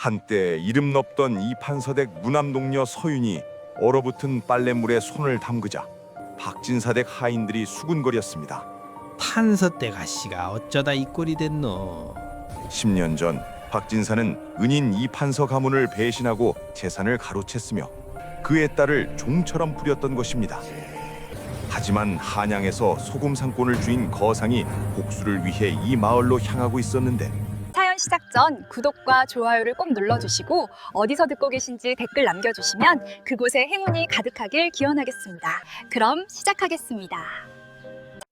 한때 이름 높던 이판서댁 무남동녀 서윤이 얼어붙은 빨랫물에 손을 담그자 박진사댁 하인들이 수군거렸습니다. 판서댁 아씨가 어쩌다 이 꼴이 됐노. 10년 전 박진사는 은인 이판서 가문을 배신하고 재산을 가로챘으며 그의 딸을 종처럼 부렸던 것입니다. 하지만 한양에서 소금 상권을 쥐인 거상이 복수를 위해 이 마을로 향하고 있었는데 사연 시작 전 구독과 좋아요를 꼭 눌러주시고 어디서 듣고 계신지 댓글 남겨주시면 그곳에 행운이 가득하길 기원하겠습니다. 그럼 시작하겠습니다.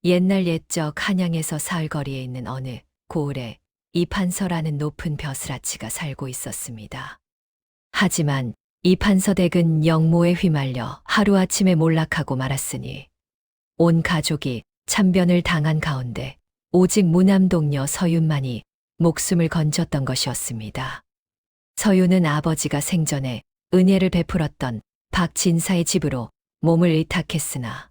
옛날 옛적 한양에서 사흘거리에 있는 어느 고을에 이판서라는 높은 벼슬아치가 살고 있었습니다. 하지만 이판서댁은 영모에 휘말려 하루아침에 몰락하고 말았으니 온 가족이 참변을 당한 가운데 오직 무남동녀 서윤만이 목숨을 건졌던 것이었습니다. 서윤은 아버지가 생전에 은혜를 베풀었던 박진사의 집으로 몸을 의탁했으나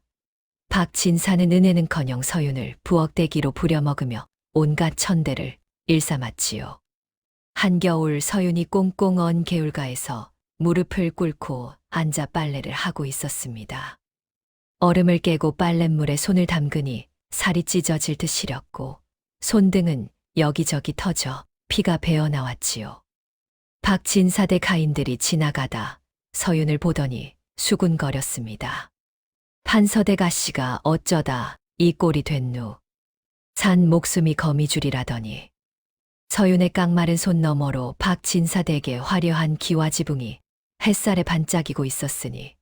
박진사는 은혜는커녕 서윤을 부엌대기로 부려먹으며 온갖 천대를 일삼았지요. 한겨울 서윤이 꽁꽁 언 개울가에서 무릎을 꿇고 앉아 빨래를 하고 있었습니다. 얼음을 깨고 빨랫물에 손을 담그니 살이 찢어질 듯 시렸고 손등은 여기저기 터져 피가 배어나왔지요. 박진사댁 하인들이 지나가다 서윤을 보더니 수군거렸습니다. 판서댁 아씨가 어쩌다 이 꼴이 됐누. 산 목숨이 거미줄이라더니 서윤의 깡마른 손 너머로 박진사댁의 화려한 기와 지붕이 햇살에 반짝이고 있었으니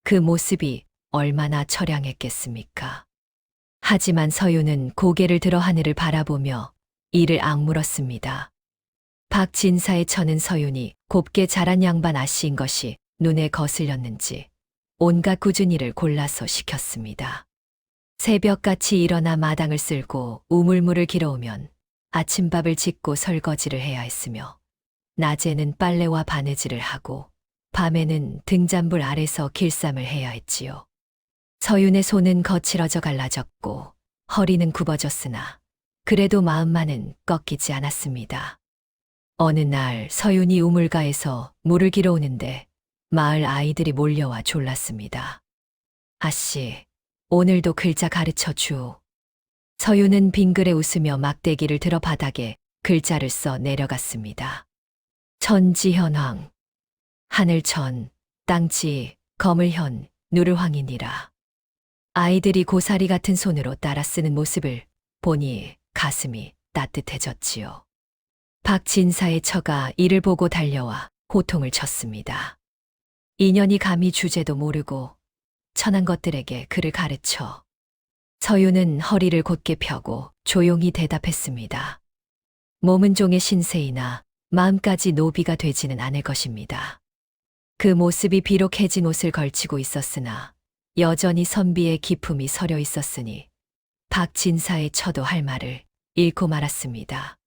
그 모습이 얼마나 처량했겠습니까? 하지만 서윤은 고개를 들어 하늘을 바라보며 이를 악물었습니다. 박진사의 처는 서윤이 곱게 자란 양반 아씨인 것이 눈에 거슬렸는지 온갖 꾸준 일을 골라서 시켰습니다. 새벽같이 일어나 마당을 쓸고 우물물을 길어오면 아침밥을 짓고 설거지를 해야 했으며 낮에는 빨래와 바느질을 하고 밤에는 등잔불 아래서 길쌈을 해야 했지요. 서윤의 손은 거칠어져 갈라졌고 허리는 굽어졌으나 그래도 마음만은 꺾이지 않았습니다. 어느 날 서윤이 우물가에서 물을 길어오는데 마을 아이들이 몰려와 졸랐습니다. 아씨, 오늘도 글자 가르쳐 주. 서윤은 빙그레 웃으며 막대기를 들어 바닥에 글자를 써 내려갔습니다. 천지현황, 하늘천, 땅지, 거물현, 누르황이니라. 아이들이 고사리 같은 손으로 따라 쓰는 모습을 보니 가슴이 따뜻해졌지요. 박진사의 처가 이를 보고 달려와 호통을 쳤습니다. 인연이 감히 주제도 모르고 천한 것들에게 글을 가르쳐. 서윤은 허리를 곧게 펴고 조용히 대답했습니다. 몸은 종의 신세이나 마음까지 노비가 되지는 않을 것입니다. 그 모습이 비록 해진 옷을 걸치고 있었으나 여전히 선비의 기품이 서려 있었으니 박진사의 처도 할 말을 잃고 말았습니다.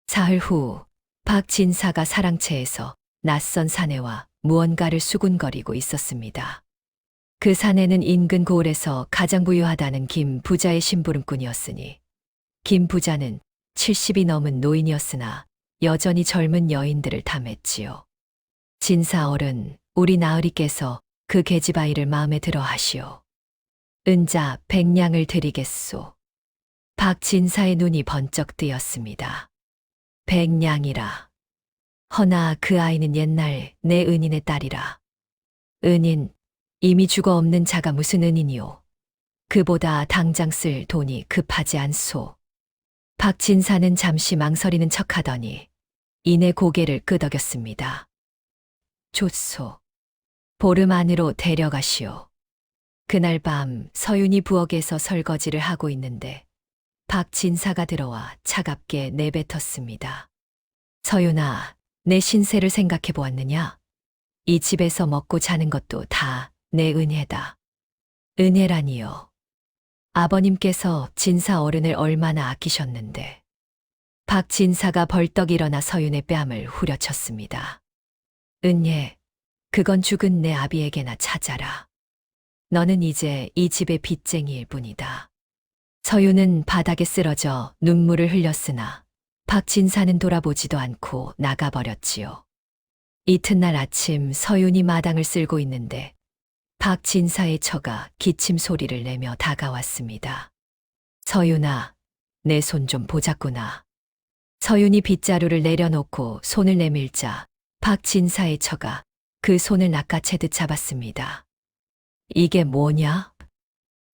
사흘 후 박진사가 사랑채에서 낯선 사내와 무언가를 수군거리고 있었습니다. 그 사내는 인근 고을에서 가장 부유하다는 김 부자의 심부름꾼이었으니 김 부자는 70이 넘은 노인이었으나 여전히 젊은 여인들을 탐했지요. 진사 어른, 우리 나으리께서 그 계집 아이를 마음에 들어 하시오. 은자 100냥을 드리겠소. 박진사의 눈이 번쩍 뜨였습니다. 100냥이라. 허나 그 아이는 옛날 내 은인의 딸이라. 은인, 이미 죽어 없는 자가 무슨 은인이오. 그보다 당장 쓸 돈이 급하지 않소. 박진사는 잠시 망설이는 척하더니 이내 고개를 끄덕였습니다. 좋소. 보름 안으로 데려가시오. 그날 밤 서윤이 부엌에서 설거지를 하고 있는데 박진사가 들어와 차갑게 내뱉었습니다. 서윤아, 내 신세를 생각해 보았느냐? 이 집에서 먹고 자는 것도 다 내 은혜다. 은혜라니요. 아버님께서 진사 어른을 얼마나 아끼셨는데. 박진사가 벌떡 일어나 서윤의 뺨을 후려쳤습니다. 은예, 그건 죽은 내 아비에게나 찾아라. 너는 이제 이 집의 빚쟁이일 뿐이다. 서윤은 바닥에 쓰러져 눈물을 흘렸으나 박진사는 돌아보지도 않고 나가버렸지요. 이튿날 아침 서윤이 마당을 쓸고 있는데 박 진사의 처가 기침 소리를 내며 다가왔습니다. 서윤아, 내 손 좀 보자꾸나. 서윤이 빗자루를 내려놓고 손을 내밀자 박 진사의 처가 그 손을 낚아채듯 잡았습니다. 이게 뭐냐?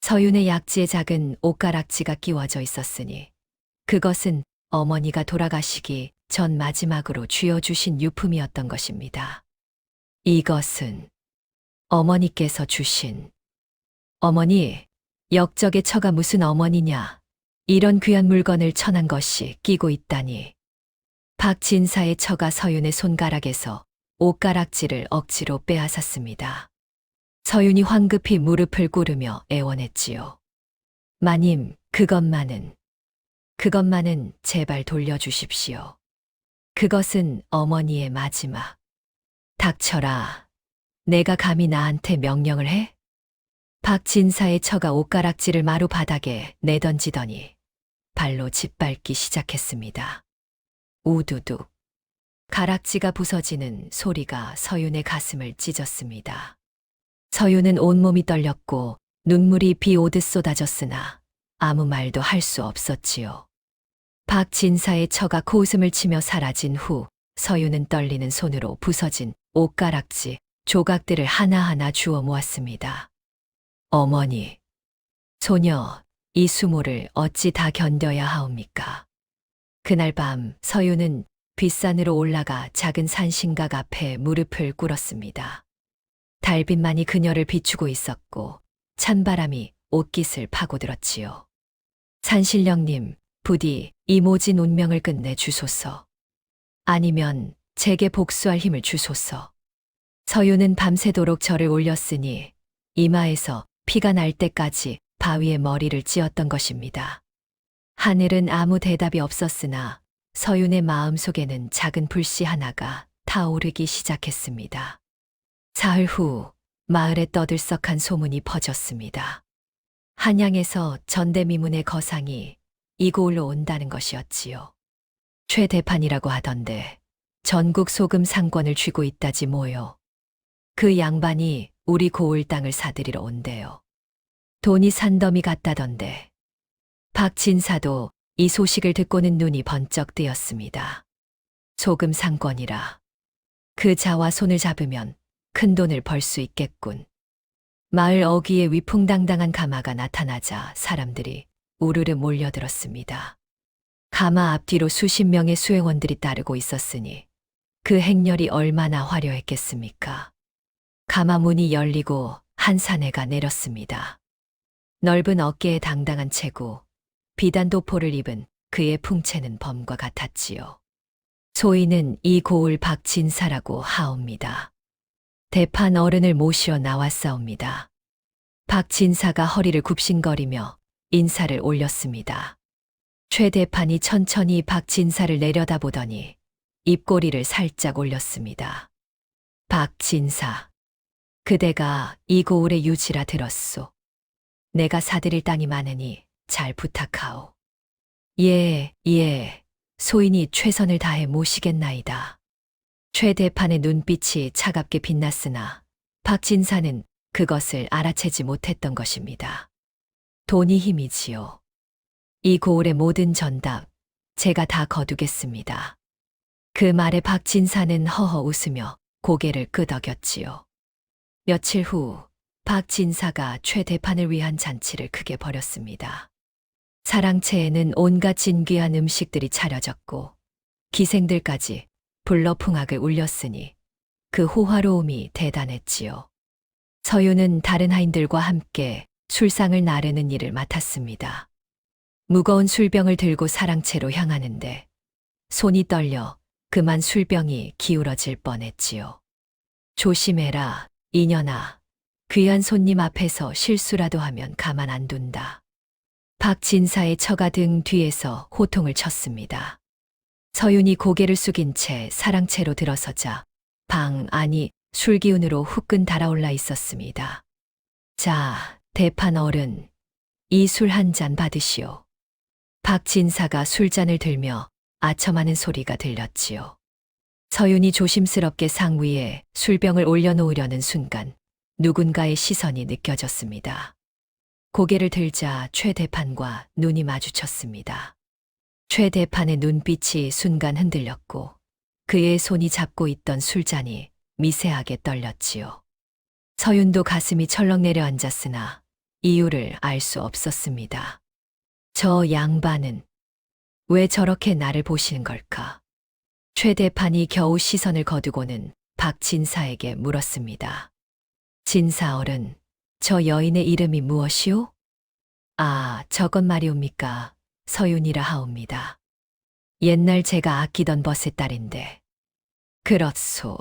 서윤의 약지에 작은 옷가락지가 끼워져 있었으니 그것은 어머니가 돌아가시기 전 마지막으로 쥐어주신 유품이었던 것입니다. 이것은 어머니께서 주신. 어머니, 역적의 처가 무슨 어머니냐. 이런 귀한 물건을 천한 것이 끼고 있다니. 박진사의 처가 서윤의 손가락에서 옷가락지를 억지로 빼앗았습니다. 서윤이 황급히 무릎을 꿇으며 애원했지요. 마님, 그것만은 제발 돌려주십시오. 그것은 어머니의 마지막. 닥쳐라. 내가 감히 나한테 명령을 해? 박진사의 처가 옷가락지를 마루 바닥에 내던지더니 발로 짓밟기 시작했습니다. 우두둑. 가락지가 부서지는 소리가 서윤의 가슴을 찢었습니다. 서윤은 온몸이 떨렸고 눈물이 비 오듯 쏟아졌으나 아무 말도 할 수 없었지요. 박진사의 처가 코웃음을 치며 사라진 후 서윤은 떨리는 손으로 부서진 옷가락지 조각들을 하나하나 주워 모았습니다. 어머니, 소녀, 이 수모를 어찌 다 견뎌야 하옵니까? 그날 밤 서윤은 뒷산으로 올라가 작은 산신각 앞에 무릎을 꿇었습니다. 달빛만이 그녀를 비추고 있었고 찬바람이 옷깃을 파고들었지요. 산신령님, 부디 이 모진 운명을 끝내 주소서. 아니면 제게 복수할 힘을 주소서. 서윤은 밤새도록 절을 올렸으니 이마에서 피가 날 때까지 바위에 머리를 찧었던 것입니다. 하늘은 아무 대답이 없었으나 서윤의 마음속에는 작은 불씨 하나가 타오르기 시작했습니다. 사흘 후 마을에 떠들썩한 소문이 퍼졌습니다. 한양에서 전대미문의 거상이 이고을로 온다는 것이었지요. 최 대판이라고 하던데 전국 소금 상권을 쥐고 있다지 뭐요. 그 양반이 우리 고을 땅을 사들이러 온대요. 돈이 산더미 같다던데. 박진사도 이 소식을 듣고는 눈이 번쩍 뜨였습니다. 소금 상권이라. 그 자와 손을 잡으면 큰 돈을 벌 수 있겠군. 마을 어귀에 위풍당당한 가마가 나타나자 사람들이 우르르 몰려들었습니다. 가마 앞뒤로 수십 명의 수행원들이 따르고 있었으니 그 행렬이 얼마나 화려했겠습니까? 가마 문이 열리고 한 사내가 내렸습니다. 넓은 어깨에 당당한 체구, 비단 도포를 입은 그의 풍채는 범과 같았지요. 소인은 이 고을 박진사라고 하옵니다. 대판 어른을 모시어 나왔사옵니다. 박진사가 허리를 굽신거리며 인사를 올렸습니다. 최 대판이 천천히 박진사를 내려다보더니 입꼬리를 살짝 올렸습니다. 박진사, 그대가 이 고을의 유지라 들었소. 내가 사들일 땅이 많으니 잘 부탁하오. 예, 소인이 최선을 다해 모시겠나이다. 최 대판의 눈빛이 차갑게 빛났으나 박진사는 그것을 알아채지 못했던 것입니다. 돈이 힘이지요. 이 고을의 모든 전답 제가 다 거두겠습니다. 그 말에 박진사는 허허 웃으며 고개를 끄덕였지요. 며칠 후 박진사가 최 대판을 위한 잔치를 크게 벌였습니다. 사랑채에는 온갖 진귀한 음식들이 차려졌고 기생들까지 불러 풍악을 울렸으니 그 호화로움이 대단했지요. 서윤은 다른 하인들과 함께 술상을 나르는 일을 맡았습니다. 무거운 술병을 들고 사랑채로 향하는데 손이 떨려 그만 술병이 기울어질 뻔했지요. 조심해라, 이년아. 귀한 손님 앞에서 실수라도 하면 가만 안 둔다. 박진사의 처가 등 뒤에서 호통을 쳤습니다. 서윤이 고개를 숙인 채 사랑채로 들어서자 방 안이 술기운으로 후끈 달아올라 있었습니다. 자, 대판 어른, 이 술 한 잔 받으시오. 박진사가 술잔을 들며 아첨하는 소리가 들렸지요. 서윤이 조심스럽게 상 위에 술병을 올려놓으려는 순간 누군가의 시선이 느껴졌습니다. 고개를 들자 최 대판과 눈이 마주쳤습니다. 최 대판의 눈빛이 순간 흔들렸고 그의 손이 잡고 있던 술잔이 미세하게 떨렸지요. 서윤도 가슴이 철렁 내려앉았으나 이유를 알 수 없었습니다. 저 양반은 왜 저렇게 나를 보시는 걸까? 최 대판이 겨우 시선을 거두고는 박 진사에게 물었습니다. 진사 어른, 저 여인의 이름이 무엇이오? 아, 저것 말이옵니까? 서윤이라 하옵니다. 옛날 제가 아끼던 벗의 딸인데. 그렇소.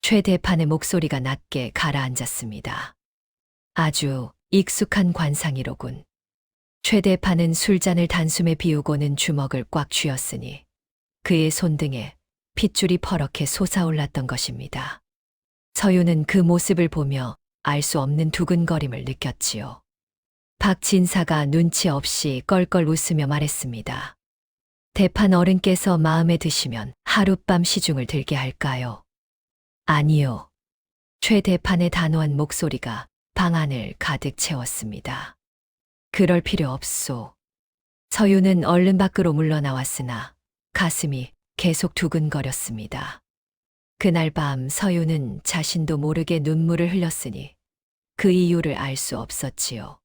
최 대판의 목소리가 낮게 가라앉았습니다. 아주 익숙한 관상이로군. 최 대판은 술잔을 단숨에 비우고는 주먹을 꽉 쥐었으니 그의 손등에 핏줄이 퍼렇게 솟아올랐던 것입니다. 서윤은 그 모습을 보며 알 수 없는 두근거림을 느꼈지요. 박 진사가 눈치 없이 껄껄 웃으며 말했습니다. 대판 어른께서 마음에 드시면 하룻밤 시중을 들게 할까요? 아니요. 최 대판의 단호한 목소리가 방 안을 가득 채웠습니다. 그럴 필요 없소. 서윤은 얼른 밖으로 물러나왔으나 가슴이 계속 두근거렸습니다. 그날 밤 서윤은 자신도 모르게 눈물을 흘렸으니 그 이유를 알 수 없었지요.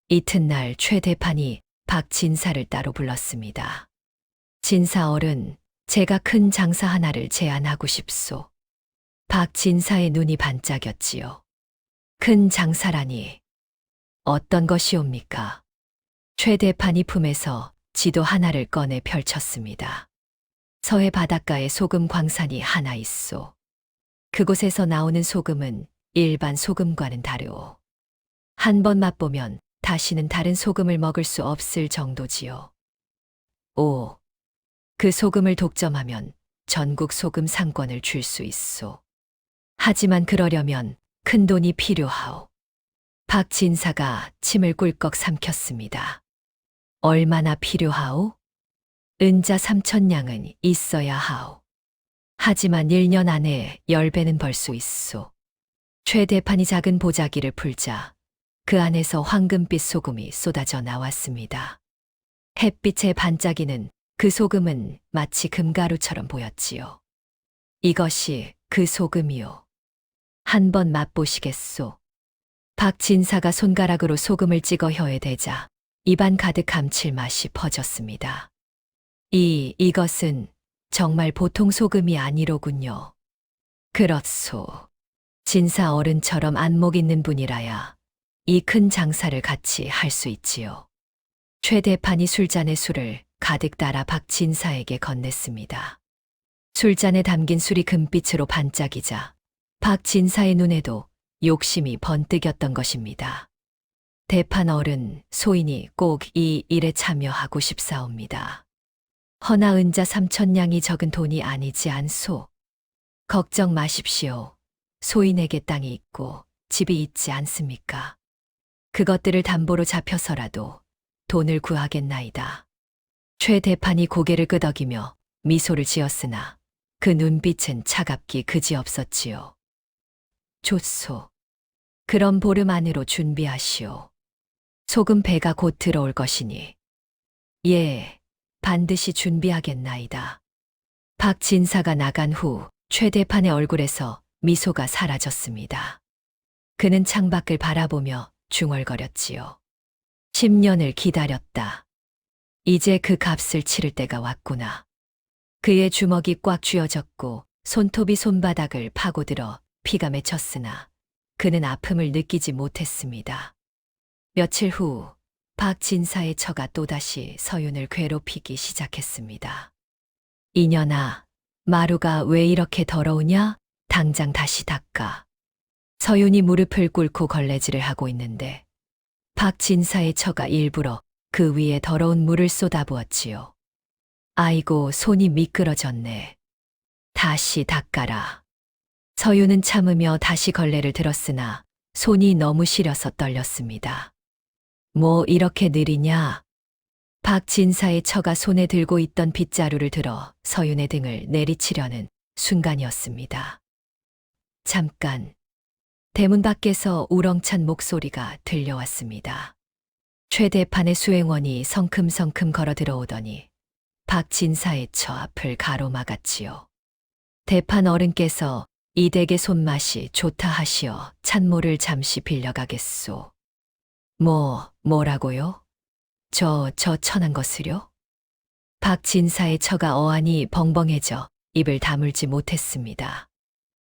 이튿날 최 대판이 박 진사를 따로 불렀습니다. 진사 어른, 제가 큰 장사 하나를 제안하고 싶소. 박 진사의 눈이 반짝였지요. 큰 장사라니 어떤 것이옵니까? 최 대판이 품에서 지도 하나를 꺼내 펼쳤습니다. 서해 바닷가에 소금 광산이 하나 있소. 그곳에서 나오는 소금은 일반 소금과는 다르오. 한 번 맛보면 다시는 다른 소금을 먹을 수 없을 정도지요. 오, 그 소금을 독점하면 전국 소금 상권을 줄 수 있소. 하지만 그러려면 큰 돈이 필요하오. 박 진사가 침을 꿀꺽 삼켰습니다. 얼마나 필요하오? 은자 3,000냥은 있어야 하오. 하지만 1년 안에 10배는 벌 수 있소. 최 대판이 작은 보자기를 풀자 그 안에서 황금빛 소금이 쏟아져 나왔습니다. 햇빛에 반짝이는 그 소금은 마치 금가루처럼 보였지요. 이것이 그 소금이요. 한번 맛보시겠소. 박 진사가 손가락으로 소금을 찍어 혀에 대자 입안 가득 감칠맛이 퍼졌습니다. 이것은 정말 보통 소금이 아니로군요. 그렇소. 진사 어른처럼 안목 있는 분이라야 이 큰 장사를 같이 할 수 있지요. 최 대판이 술잔에 술을 가득 따라 박 진사에게 건넸습니다. 술잔에 담긴 술이 금빛으로 반짝이자 박 진사의 눈에도 욕심이 번뜩였던 것입니다. 대판 어른, 소인이 꼭 이 일에 참여하고 싶사옵니다. 허나 은자 3,000냥이 적은 돈이 아니지 않소. 걱정 마십시오. 소인에게 땅이 있고 집이 있지 않습니까? 그것들을 담보로 잡혀서라도 돈을 구하겠나이다. 최 대판이 고개를 끄덕이며 미소를 지었으나 그 눈빛은 차갑기 그지없었지요. 좋소. 그럼 보름 안으로 준비하시오. 소금 배가 곧 들어올 것이니. 예, 반드시 준비하겠나이다. 박 진사가 나간 후 최 대판의 얼굴에서 미소가 사라졌습니다. 그는 창밖을 바라보며 중얼거렸지요. 10년을 기다렸다. 이제 그 값을 치를 때가 왔구나. 그의 주먹이 꽉 쥐어졌고 손톱이 손바닥을 파고들어 피가 맺혔으나 그는 아픔을 느끼지 못했습니다. 며칠 후 박 진사의 처가 또다시 서윤을 괴롭히기 시작했습니다. 이년아, 마루가 왜 이렇게 더러우냐? 당장 다시 닦아. 서윤이 무릎을 꿇고 걸레질을 하고 있는데 박 진사의 처가 일부러 그 위에 더러운 물을 쏟아부었지요. 아이고, 손이 미끄러졌네. 다시 닦아라. 서윤은 참으며 다시 걸레를 들었으나 손이 너무 시려서 떨렸습니다. 뭐 이렇게 느리냐? 박 진사의 처가 손에 들고 있던 빗자루를 들어 서윤의 등을 내리치려는 순간이었습니다. 잠깐, 대문 밖에서 우렁찬 목소리가 들려왔습니다. 최 대판의 수행원이 성큼성큼 걸어 들어오더니 박진사의 처 앞을 가로막았지요. 대판 어른께서 이 댁의 손맛이 좋다 하시어 찬모를 잠시 빌려가겠소. 뭐라고요? 저 천한 것을요? 박진사의 처가 어안이 벙벙해져 입을 다물지 못했습니다.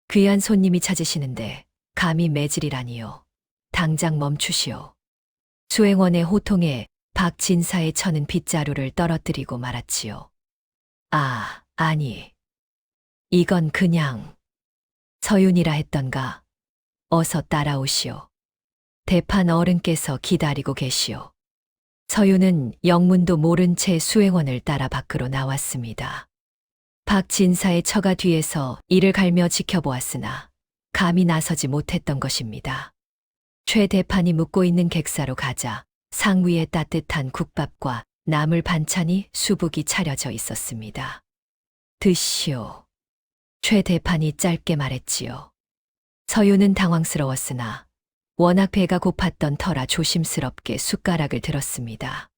귀한 손님이 찾으시는데 감히 매질이라니요. 당장 멈추시오. 수행원의 호통에 박진사의 처는 빗자루를 떨어뜨리고 말았지요. 아니. 이건 그냥 서윤이라 했던가. 어서 따라오시오. 대판 어른께서 기다리고 계시오. 서윤은 영문도 모른 채 수행원을 따라 밖으로 나왔습니다. 박진사의 처가 뒤에서 이를 갈며 지켜보았으나 감히 나서지 못했던 것입니다. 최 대판이 묵고 있는 객사로 가자 상위에 따뜻한 국밥과 나물 반찬이 수북이 차려져 있었습니다. 드시오. 최 대판이 짧게 말했지요. 서윤은 당황스러웠으나 워낙 배가 고팠던 터라 조심스럽게 숟가락을 들었습니다.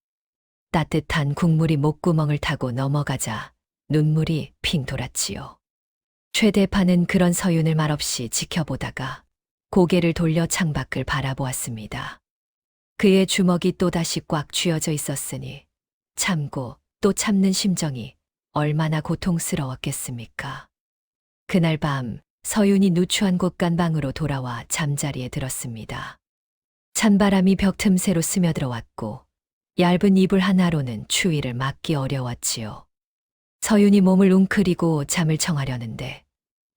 따뜻한 국물이 목구멍을 타고 넘어가자 눈물이 핑 돌았지요. 최 대판은 그런 서윤을 말없이 지켜보다가 고개를 돌려 창밖을 바라보았습니다. 그의 주먹이 또다시 꽉 쥐어져 있었으니 참고 또 참는 심정이 얼마나 고통스러웠겠습니까? 그날 밤 서윤이 누추한 곳간 방으로 돌아와 잠자리에 들었습니다. 찬바람이 벽 틈새로 스며들어왔고 얇은 이불 하나로는 추위를 막기 어려웠지요. 서윤이 몸을 웅크리고 잠을 청하려는데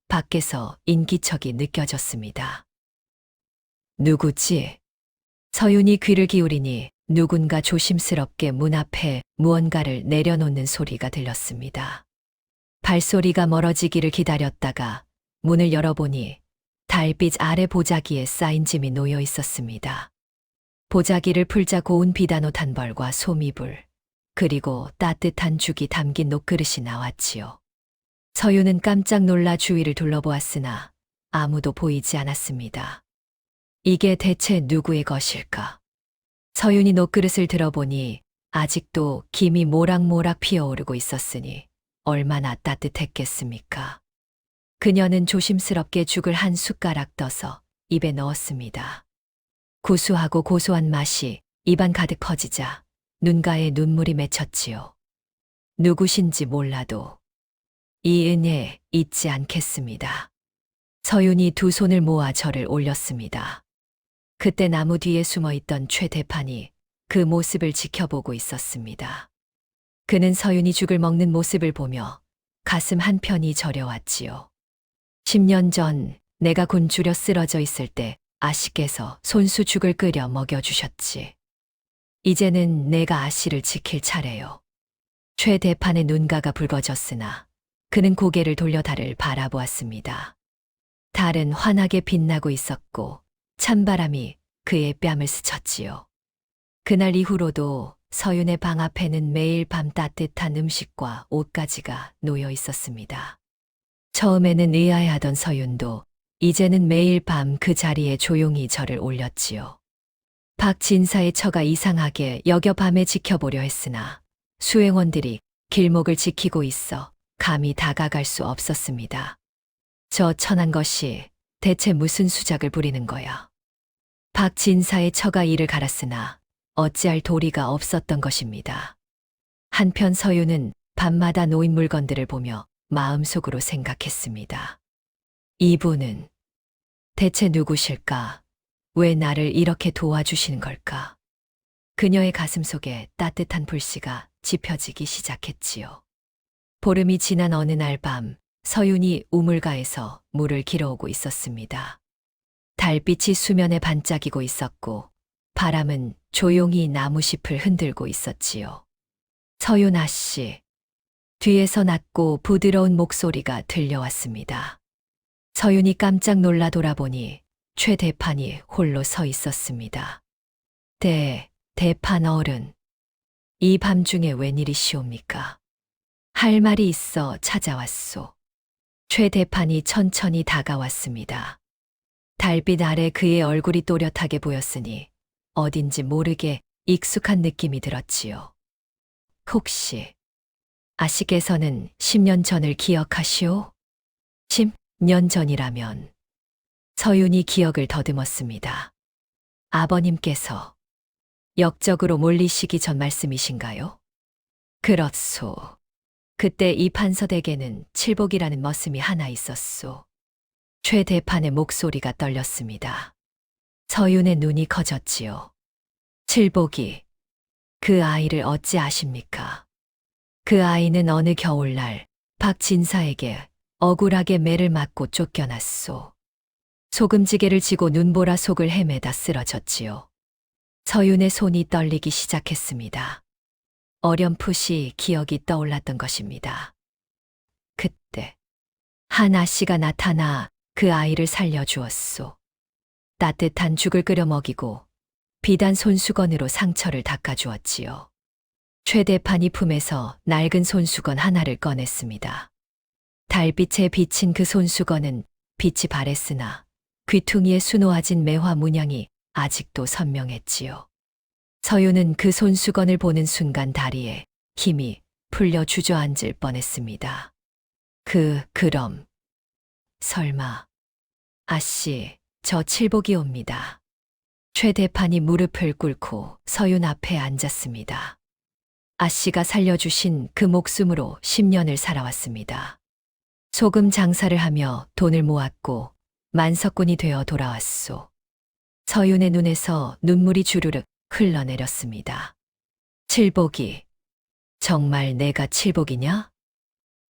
밖에서 인기척이 느껴졌습니다. 누구지? 서윤이 귀를 기울이니 누군가 조심스럽게 문 앞에 무언가를 내려놓는 소리가 들렸습니다. 발소리가 멀어지기를 기다렸다가 문을 열어보니 달빛 아래 보자기에 쌓인 짐이 놓여 있었습니다. 보자기를 풀자 고운 비단옷 한 벌과 소미불, 그리고 따뜻한 죽이 담긴 녹그릇이 나왔지요. 서윤은 깜짝 놀라 주위를 둘러보았으나 아무도 보이지 않았습니다. 이게 대체 누구의 것일까? 서윤이 녹그릇을 들어보니 아직도 김이 모락모락 피어오르고 있었으니 얼마나 따뜻했겠습니까? 그녀는 조심스럽게 죽을 한 숟가락 떠서 입에 넣었습니다. 구수하고 고소한 맛이 입안 가득 퍼지자 눈가에 눈물이 맺혔지요. 누구신지 몰라도 이 은혜 잊지 않겠습니다. 서윤이 두 손을 모아 절을 올렸습니다. 그때 나무 뒤에 숨어있던 최 대판이 그 모습을 지켜보고 있었습니다. 그는 서윤이 죽을 먹는 모습을 보며 가슴 한편이 저려왔지요. 10년 전 내가 곤주려 쓰러져 있을 때 아씨께서 손수 죽을 끓여 먹여주셨지. 이제는 내가 아씨를 지킬 차례요. 최 대판의 눈가가 붉어졌으나 그는 고개를 돌려 달을 바라보았습니다. 달은 환하게 빛나고 있었고 찬바람이 그의 뺨을 스쳤지요. 그날 이후로도 서윤의 방 앞에는 매일 밤 따뜻한 음식과 옷가지가 놓여 있었습니다. 처음에는 의아해하던 서윤도 이제는 매일 밤 그 자리에 조용히 절을 올렸지요. 박진사의 처가 이상하게 여겨 밤에 지켜보려 했으나 수행원들이 길목을 지키고 있어 감히 다가갈 수 없었습니다. 저 천한 것이 대체 무슨 수작을 부리는 거야? 박진사의 처가 이를 갈았으나 어찌할 도리가 없었던 것입니다. 한편 서윤은 밤마다 놓인 물건들을 보며 마음속으로 생각했습니다. 이분은 대체 누구실까? 왜 나를 이렇게 도와주시는 걸까? 그녀의 가슴 속에 따뜻한 불씨가 지펴지기 시작했지요. 보름이 지난 어느 날 밤 서윤이 우물가에서 물을 길어오고 있었습니다. 달빛이 수면에 반짝이고 있었고 바람은 조용히 나무잎을 흔들고 있었지요. 서윤아 씨. 뒤에서 낮고 부드러운 목소리가 들려왔습니다. 서윤이 깜짝 놀라 돌아보니 최 대판이 홀로 서 있었습니다. 대판 어른. 이 밤중에 웬일이시옵니까? 할 말이 있어 찾아왔소. 최 대판이 천천히 다가왔습니다. 달빛 아래 그의 얼굴이 또렷하게 보였으니 어딘지 모르게 익숙한 느낌이 들었지요. 혹시 아씨께서는 10년 전을 기억하시오? 10년 전이라면 서윤이 기억을 더듬었습니다. 아버님께서 역적으로 몰리시기 전 말씀이신가요? 그렇소. 그때 이 판서댁에는 칠복이라는 머슴이 하나 있었소. 최 대판의 목소리가 떨렸습니다. 서윤의 눈이 커졌지요. 칠복이 그 아이를 어찌 아십니까? 그 아이는 어느 겨울날 박진사에게 억울하게 매를 맞고 쫓겨났소. 소금지게를 지고 눈보라 속을 헤매다 쓰러졌지요. 서윤의 손이 떨리기 시작했습니다. 어렴풋이 기억이 떠올랐던 것입니다. 그때 한 아씨가 나타나 그 아이를 살려주었소. 따뜻한 죽을 끓여 먹이고 비단 손수건으로 상처를 닦아주었지요. 최 대판이 품에서 낡은 손수건 하나를 꺼냈습니다. 달빛에 비친 그 손수건은 빛이 바랬으나 귀퉁이에 수놓아진 매화 문양이 아직도 선명했지요. 서윤은 그 손수건을 보는 순간 다리에 힘이 풀려 주저앉을 뻔했습니다. 그럼 설마 아씨, 저 칠복이 옵니다. 최 대판이 무릎을 꿇고 서윤 앞에 앉았습니다. 아씨가 살려주신 그 목숨으로 10년을 살아왔습니다. 소금 장사를 하며 돈을 모았고 만석군이 되어 돌아왔소. 서윤의 눈에서 눈물이 주르륵 흘러내렸습니다. 칠복이, 정말 내가 칠복이냐?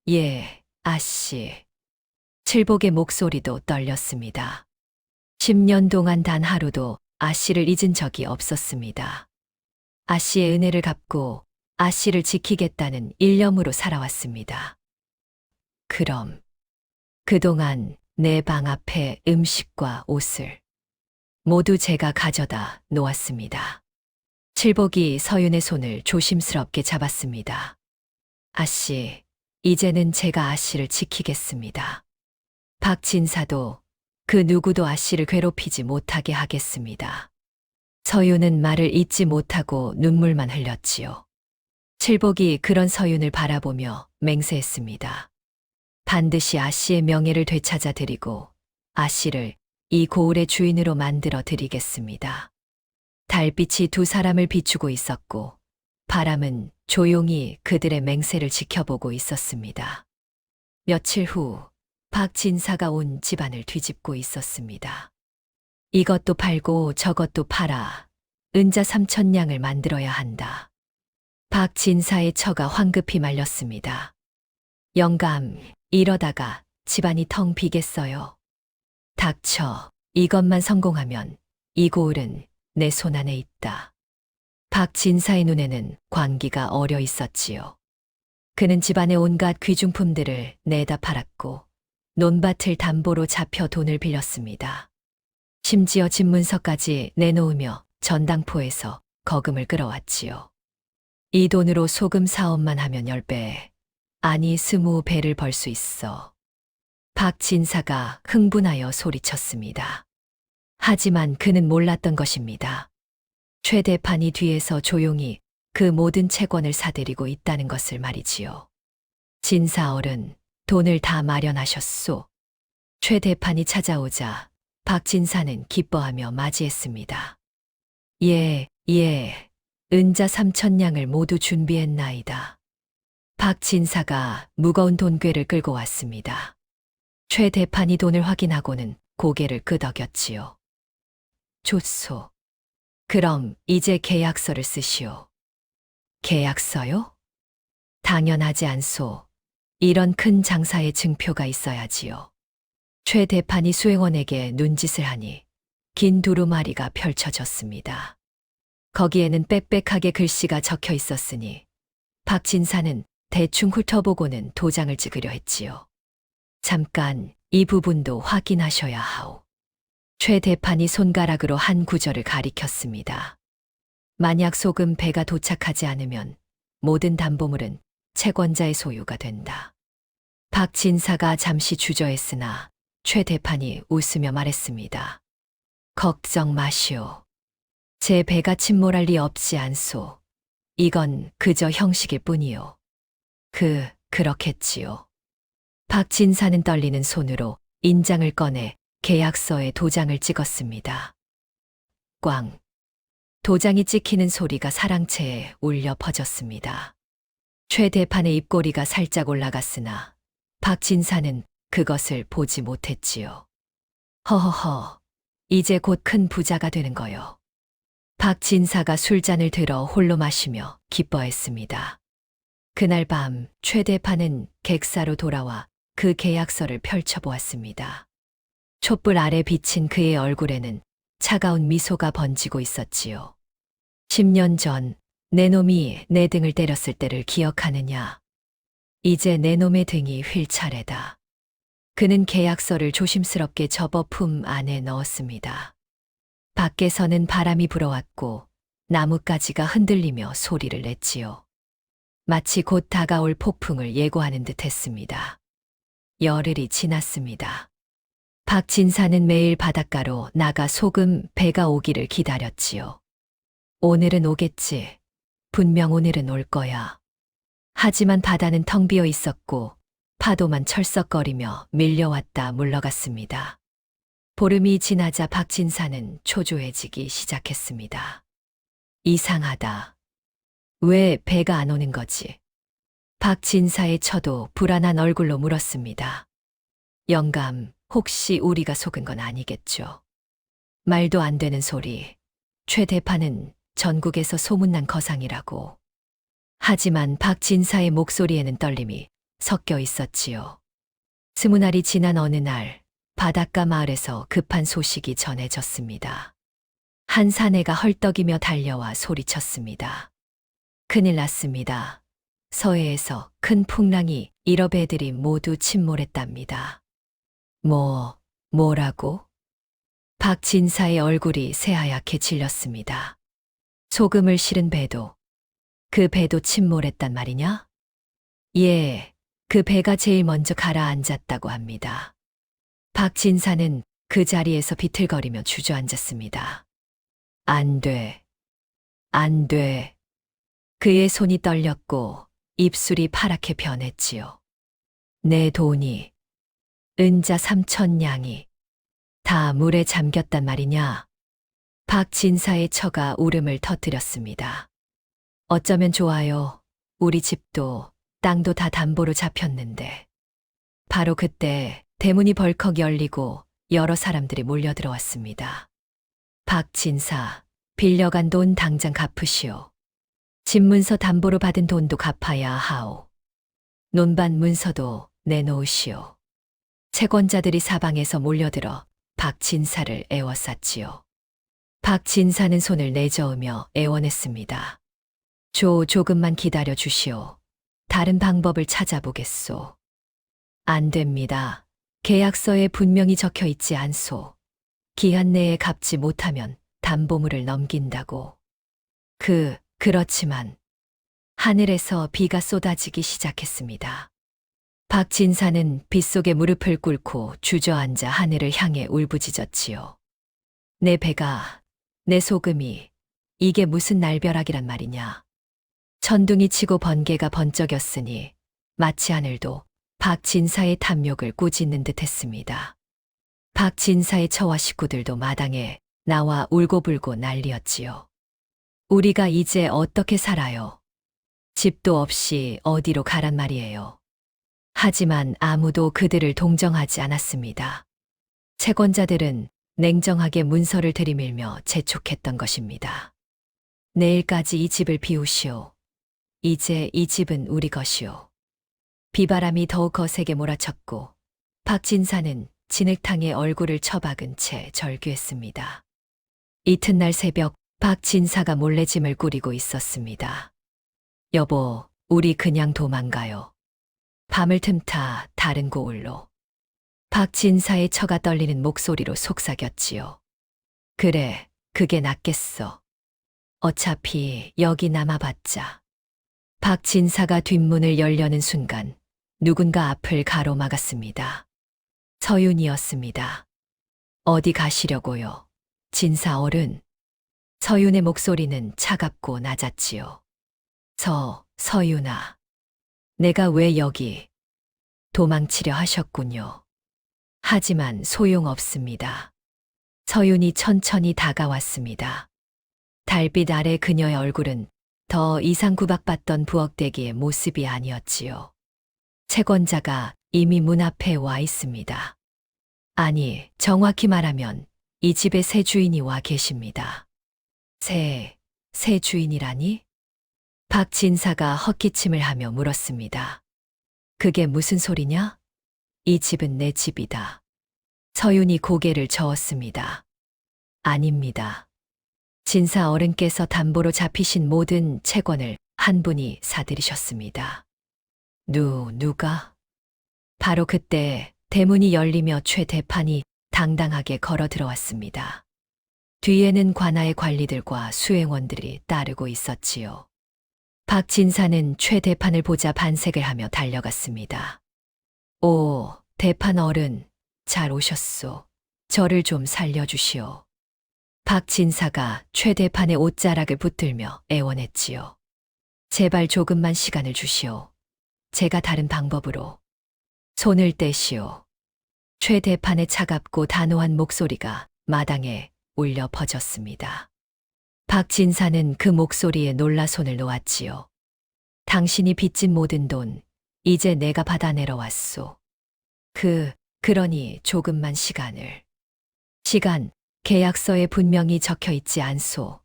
예, 아씨. 칠복의 목소리도 떨렸습니다. 10년 동안 단 하루도 아씨를 잊은 적이 없었습니다. 아씨의 은혜를 갚고 아씨를 지키겠다는 일념으로 살아왔습니다. 그럼 그동안 내 방 앞에 음식과 옷을 모두 제가 가져다 놓았습니다. 칠복이 서윤의 손을 조심스럽게 잡았습니다. 아씨, 이제는 제가 아씨를 지키겠습니다. 박진사도 그 누구도 아씨를 괴롭히지 못하게 하겠습니다. 서윤은 말을 잇지 못하고 눈물만 흘렸지요. 칠복이 그런 서윤을 바라보며 맹세했습니다. 반드시 아씨의 명예를 되찾아 드리고 아씨를 이 고을의 주인으로 만들어 드리겠습니다. 달빛이 두 사람을 비추고 있었고 바람은 조용히 그들의 맹세를 지켜보고 있었습니다. 며칠 후 박진사가 온 집안을 뒤집고 있었습니다. 이것도 팔고 저것도 팔아 은자 3,000냥을 만들어야 한다. 박진사의 처가 황급히 말렸습니다. 영감, 이러다가 집안이 텅 비겠어요. 닥쳐, 이것만 성공하면 이 고을은 내 손 안에 있다. 박진사의 눈에는 광기가 어려 있었지요. 그는 집안의 온갖 귀중품들을 내다 팔았고 논밭을 담보로 잡혀 돈을 빌렸습니다. 심지어 집문서까지 내놓으며 전당포에서 거금을 끌어왔지요. 이 돈으로 소금 사업만 하면 10배, 아니 20배를 벌 수 있어. 박진사가 흥분하여 소리쳤습니다. 하지만 그는 몰랐던 것입니다. 최 대판이 뒤에서 조용히 그 모든 채권을 사들이고 있다는 것을 말이지요. 진사어른, 돈을 다 마련하셨소. 최 대판이 찾아오자 박진사는 기뻐하며 맞이했습니다. 예, 은자 3,000냥을 모두 준비했나이다. 박진사가 무거운 돈괴를 끌고 왔습니다. 최 대판이 돈을 확인하고는 고개를 끄덕였지요. 좋소. 그럼 이제 계약서를 쓰시오. 계약서요? 당연하지 않소. 이런 큰 장사의 증표가 있어야지요. 최 대판이 수행원에게 눈짓을 하니 긴 두루마리가 펼쳐졌습니다. 거기에는 빽빽하게 글씨가 적혀 있었으니 박진사는 대충 훑어보고는 도장을 찍으려 했지요. 잠깐 이 부분도 확인하셔야 하오. 최 대판이 손가락으로 한 구절을 가리켰습니다. 만약 소금 배가 도착하지 않으면 모든 담보물은 채권자의 소유가 된다. 박 진사가 잠시 주저했으나 최 대판이 웃으며 말했습니다. 걱정 마시오. 제 배가 침몰할 리 없지 않소. 이건 그저 형식일 뿐이요. 그렇겠지요. 박 진사는 떨리는 손으로 인장을 꺼내 계약서에 도장을 찍었습니다. 꽝. 도장이 찍히는 소리가 사랑채에 울려 퍼졌습니다. 최 대판의 입꼬리가 살짝 올라갔으나 박 진사는 그것을 보지 못했지요. 허허허, 이제 곧 큰 부자가 되는 거요. 박 진사가 술잔을 들어 홀로 마시며 기뻐했습니다. 그날 밤 최 대판은 객사로 돌아와 그 계약서를 펼쳐보았습니다. 촛불 아래 비친 그의 얼굴에는 차가운 미소가 번지고 있었지요. 10년 전 내 놈이 내 등을 때렸을 때를 기억하느냐? 이제 내 놈의 등이 휠 차례다. 그는 계약서를 조심스럽게 접어 품 안에 넣었습니다. 밖에서는 바람이 불어왔고 나뭇가지가 흔들리며 소리를 냈지요. 마치 곧 다가올 폭풍을 예고하는 듯 했습니다. 열흘이 지났습니다. 박 진사는 매일 바닷가로 나가 소금 배가 오기를 기다렸지요. 오늘은 오겠지. 분명 오늘은 올 거야. 하지만 바다는 텅 비어 있었고 파도만 철썩거리며 밀려왔다 물러갔습니다. 보름이 지나자 박 진사는 초조해지기 시작했습니다. 이상하다. 왜 배가 안 오는 거지? 박 진사의 처도 불안한 얼굴로 물었습니다. 영감, 혹시 우리가 속은 건 아니겠죠? 말도 안 되는 소리. 최 대판은 전국에서 소문난 거상이라고. 하지만 박 진사의 목소리에는 떨림이 섞여 있었지요. 20날이 지난 어느 날 바닷가 마을에서 급한 소식이 전해졌습니다. 한 사내가 헐떡이며 달려와 소리쳤습니다. 큰일 났습니다. 서해에서 큰 풍랑이 일어 배들이 모두 침몰했답니다. 뭐라고? 박 진사의 얼굴이 새하얗게 질렸습니다. 소금을 실은 배도, 그 배도 침몰했단 말이냐? 예, 그 배가 제일 먼저 가라앉았다고 합니다. 박 진사는 그 자리에서 비틀거리며 주저앉았습니다. 안 돼. 그의 손이 떨렸고 입술이 파랗게 변했지요. 내 돈이, 은자 3,000냥이 다 물에 잠겼단 말이냐? 박 진사의 처가 울음을 터뜨렸습니다. 어쩌면 좋아요. 우리 집도 땅도 다 담보로 잡혔는데. 바로 그때 대문이 벌컥 열리고 여러 사람들이 몰려들어왔습니다. 박 진사, 빌려간 돈 당장 갚으시오. 집 문서 담보로 받은 돈도 갚아야 하오. 논반 문서도 내놓으시오. 채권자들이 사방에서 몰려들어 박 진사를 애워쌌지요. 박 진사는 손을 내저으며 애원했습니다. 조금만 기다려 주시오. 다른 방법을 찾아보겠소. 안 됩니다. 계약서에 분명히 적혀 있지 않소. 기한 내에 갚지 못하면 담보물을 넘긴다고. 그렇지만 하늘에서 비가 쏟아지기 시작했습니다. 박 진사는 빗속에 무릎을 꿇고 주저앉아 하늘을 향해 울부짖었지요. 내 배가, 내 소금이, 이게 무슨 날벼락이란 말이냐. 천둥이 치고 번개가 번쩍였으니 마치 하늘도 박 진사의 탐욕을 꾸짖는 듯 했습니다. 박 진사의 처와 식구들도 마당에 나와 울고불고 난리였지요. 우리가 이제 어떻게 살아요? 집도 없이 어디로 가란 말이에요. 하지만 아무도 그들을 동정하지 않았습니다. 채권자들은 냉정하게 문서를 들이밀며 재촉했던 것입니다. 내일까지 이 집을 비우시오. 이제 이 집은 우리 것이오. 비바람이 더욱 거세게 몰아쳤고 박 진사는 진흙탕에 얼굴을 처박은 채 절규했습니다. 이튿날 새벽 박 진사가 몰래 짐을 꾸리고 있었습니다. 여보, 우리 그냥 도망가요. 밤을 틈타 다른 고을로. 박 진사의 처가 떨리는 목소리로 속삭였지요. 그래, 그게 낫겠어. 어차피 여기 남아봤자. 박 진사가 뒷문을 열려는 순간 누군가 앞을 가로막았습니다. 서윤이었습니다. 어디 가시려고요? 진사 어른. 서윤의 목소리는 차갑고 낮았지요. 서윤아. 내가 왜 여기? 도망치려 하셨군요. 하지만 소용없습니다. 서윤이 천천히 다가왔습니다. 달빛 아래 그녀의 얼굴은 더 이상 구박받던 부엌대기의 모습이 아니었지요. 채권자가 이미 문 앞에 와 있습니다. 아니, 정확히 말하면 이 집의 새 주인이 와 계십니다. 새 주인이라니? 박 진사가 헛기침을 하며 물었습니다. 그게 무슨 소리냐? 이 집은 내 집이다. 서윤이 고개를 저었습니다. 아닙니다. 진사 어른께서 담보로 잡히신 모든 채권을 한 분이 사들이셨습니다. 누가? 바로 그때 대문이 열리며 최 대판이 당당하게 걸어 들어왔습니다. 뒤에는 관아의 관리들과 수행원들이 따르고 있었지요. 박 진사는 최 대판을 보자 반색을 하며 달려갔습니다. 오, 대판 어른, 잘 오셨소. 저를 좀 살려주시오. 박 진사가 최 대판의 옷자락을 붙들며 애원했지요. 제발 조금만 시간을 주시오. 제가 다른 방법으로. 손을 떼시오. 최 대판의 차갑고 단호한 목소리가 마당에 울려 퍼졌습니다. 박 진사는 그 목소리에 놀라 손을 놓았지요. 당신이 빚진 모든 돈, 이제 내가 받아내러 왔소. 그러니 조금만 시간을. 시간, 계약서에 분명히 적혀 있지 않소.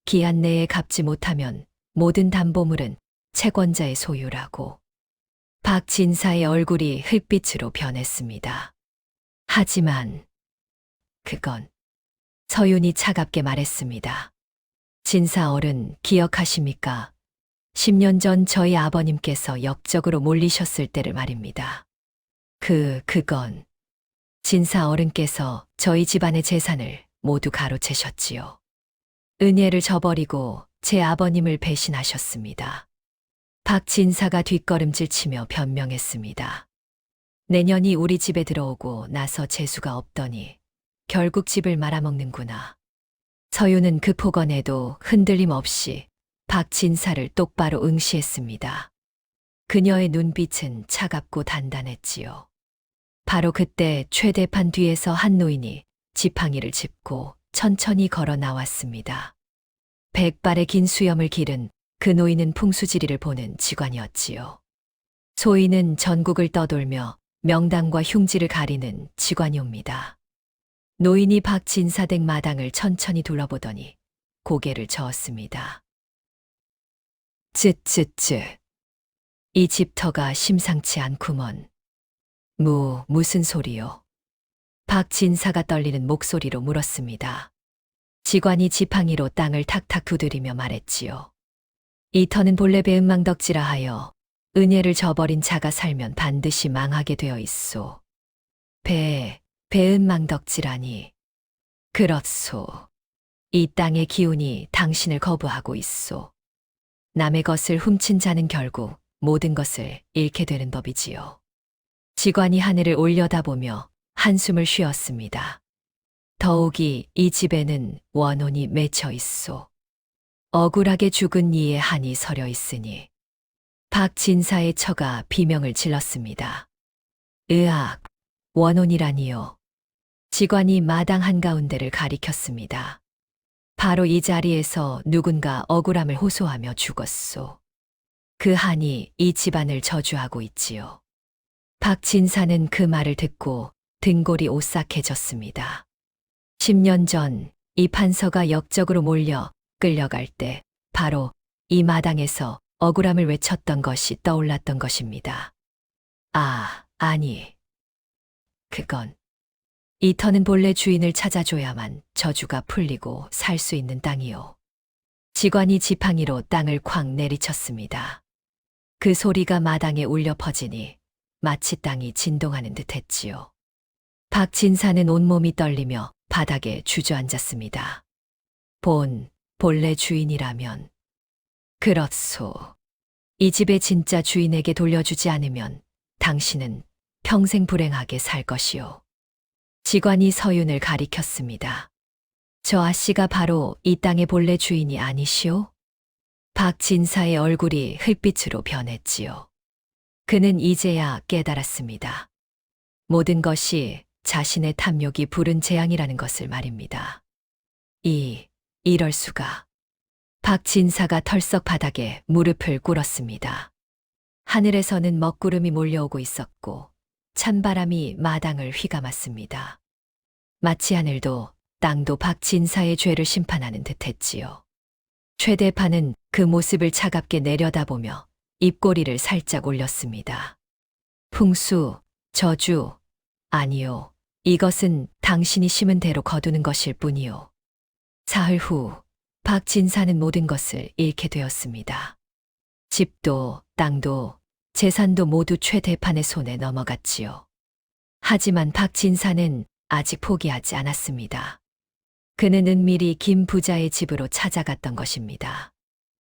기한 내에 갚지 못하면 모든 담보물은 채권자의 소유라고. 박 진사의 얼굴이 흙빛으로 변했습니다. 하지만 그건 서윤이 차갑게 말했습니다. 진사 어른 기억하십니까? 10년 전 저희 아버님께서 역적으로 몰리셨을 때를 말입니다. 그건 진사 어른께서 저희 집안의 재산을 모두 가로채셨지요. 은혜를 저버리고 제 아버님을 배신하셨습니다. 박 진사가 뒷걸음질 치며 변명했습니다. 내년이 우리 집에 들어오고 나서 재수가 없더니 결국 집을 말아먹는구나. 서윤은 그 폭언에도 흔들림 없이 박 진사를 똑바로 응시했습니다. 그녀의 눈빛은 차갑고 단단했지요. 바로 그때 최 대판 뒤에서 한 노인이 지팡이를 짚고 천천히 걸어 나왔습니다. 백발의 긴 수염을 기른 그 노인은 풍수지리를 보는 직관이었지요. 소인은 전국을 떠돌며 명당과 흉지를 가리는 직관이옵니다. 노인이 박 진사댁 마당을 천천히 둘러보더니 고개를 저었습니다. 쯔쯔쯔. 이 집터가 심상치 않구먼. 무슨 소리요? 박 진사가 떨리는 목소리로 물었습니다. 직관이 지팡이로 땅을 탁탁 두드리며 말했지요. 이 터는 본래 배은망덕지라 하여 은혜를 저버린 자가 살면 반드시 망하게 되어 있소. 배은망덕지라니. 그렇소. 이 땅의 기운이 당신을 거부하고 있소. 남의 것을 훔친 자는 결국 모든 것을 잃게 되는 법이지요. 직관이 하늘을 올려다보며 한숨을 쉬었습니다. 더욱이 이 집에는 원혼이 맺혀 있소. 억울하게 죽은 이의 한이 서려 있으니. 박 진사의 처가 비명을 질렀습니다. 으악, 원혼이라니요. 직관이 마당 한가운데를 가리켰습니다. 바로 이 자리에서 누군가 억울함을 호소하며 죽었소. 그 한이 이 집안을 저주하고 있지요. 박 진사는 그 말을 듣고 등골이 오싹해졌습니다. 10년 전 이 판서가 역적으로 몰려 끌려갈 때 바로 이 마당에서 억울함을 외쳤던 것이 떠올랐던 것입니다. 아니. 그건 이 터는 본래 주인을 찾아줘야만 저주가 풀리고 살 수 있는 땅이요. 직관이 지팡이로 땅을 쾅 내리쳤습니다. 그 소리가 마당에 울려 퍼지니 마치 땅이 진동하는 듯 했지요. 박 진사는 온몸이 떨리며 바닥에 주저앉았습니다. 본래 주인이라면. 그렇소. 이 집의 진짜 주인에게 돌려주지 않으면 당신은 평생 불행하게 살 것이오. 직관이 서윤을 가리켰습니다. 저 아씨가 바로 이 땅의 본래 주인이 아니시오? 박진사의 얼굴이 흙빛으로 변했지요. 그는 이제야 깨달았습니다. 모든 것이 자신의 탐욕이 부른 재앙이라는 것을 말입니다. 이럴 수가. 박진사가 털썩 바닥에 무릎을 꿇었습니다. 하늘에서는 먹구름이 몰려오고 있었고 찬바람이 마당을 휘감았습니다. 마치 하늘도 땅도 박진사의 죄를 심판하는 듯했지요. 최 대판은 그 모습을 차갑게 내려다보며 입꼬리를 살짝 올렸습니다. 풍수, 저주, 아니요. 이것은 당신이 심은 대로 거두는 것일 뿐이요. 사흘 후 박진사는 모든 것을 잃게 되었습니다. 집도 땅도 재산도 모두 최 대판의 손에 넘어갔지요. 하지만 박진사는 아직 포기하지 않았습니다. 그는 은밀히 김 부자의 집으로 찾아갔던 것입니다.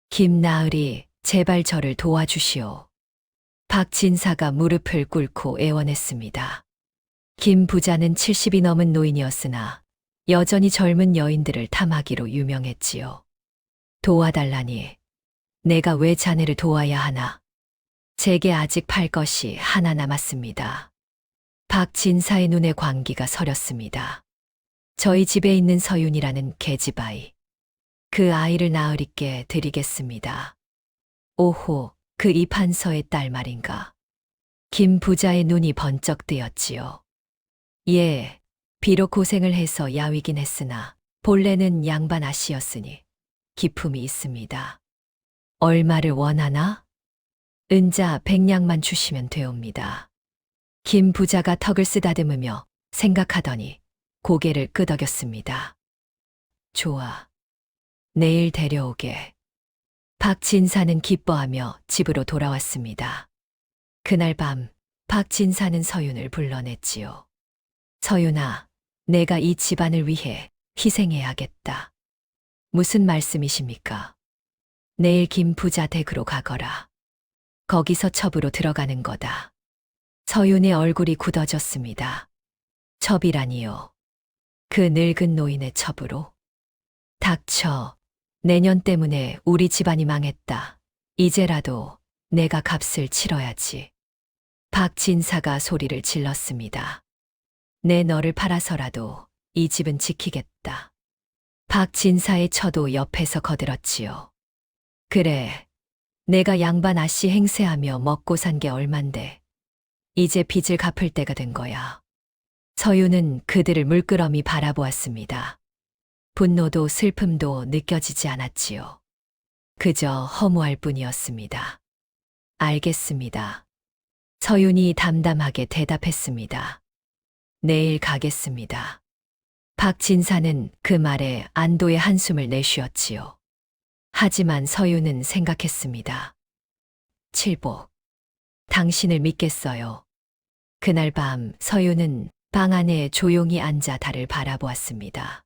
김나으리, 제발 저를 도와주시오. 박진사가 무릎을 꿇고 애원했습니다. 김 부자는 70이 넘은 노인이었으나 여전히 젊은 여인들을 탐하기로 유명했지요. 도와달라니. 내가 왜 자네를 도와야 하나? 제게 아직 팔 것이 하나 남았습니다. 박진사의 눈에 광기가 서렸습니다. 저희 집에 있는 서윤이라는 계집아이. 그 아이를 나으리께 드리겠습니다. 오호, 그 이판서의 딸 말인가. 김 부자의 눈이 번쩍 뜨였지요. 예, 비록 고생을 해서 야위긴 했으나 본래는 양반 아씨였으니 기품이 있습니다. 얼마를 원하나? 은자 100냥만 주시면 되옵니다. 김 부자가 턱을 쓰다듬으며 생각하더니 고개를 끄덕였습니다. 좋아. 내일 데려오게. 박진사는 기뻐하며 집으로 돌아왔습니다. 그날 밤 박진사는 서윤을 불러냈지요. 서윤아, 내가 이 집안을 위해 희생해야겠다. 무슨 말씀이십니까? 내일 김 부자 댁으로 가거라. 거기서 첩으로 들어가는 거다. 서윤의 얼굴이 굳어졌습니다. 첩이라니요. 그 늙은 노인의 첩으로? 닥쳐. 내년 때문에 우리 집안이 망했다. 이제라도 내가 값을 치러야지. 박진사가 소리를 질렀습니다. 내 너를 팔아서라도 이 집은 지키겠다. 박진사의 처도 옆에서 거들었지요. 그래, 내가 양반 아씨 행세하며 먹고 산 게 얼만데 이제 빚을 갚을 때가 된 거야. 서윤은 그들을 물끄러미 바라보았습니다. 분노도 슬픔도 느껴지지 않았지요. 그저 허무할 뿐이었습니다. 알겠습니다. 서윤이 담담하게 대답했습니다. 내일 가겠습니다. 박진사는 그 말에 안도의 한숨을 내쉬었지요. 하지만 서윤은 생각했습니다. 칠복, 당신을 믿겠어요. 그날 밤 서윤은 방 안에 조용히 앉아 달을 바라보았습니다.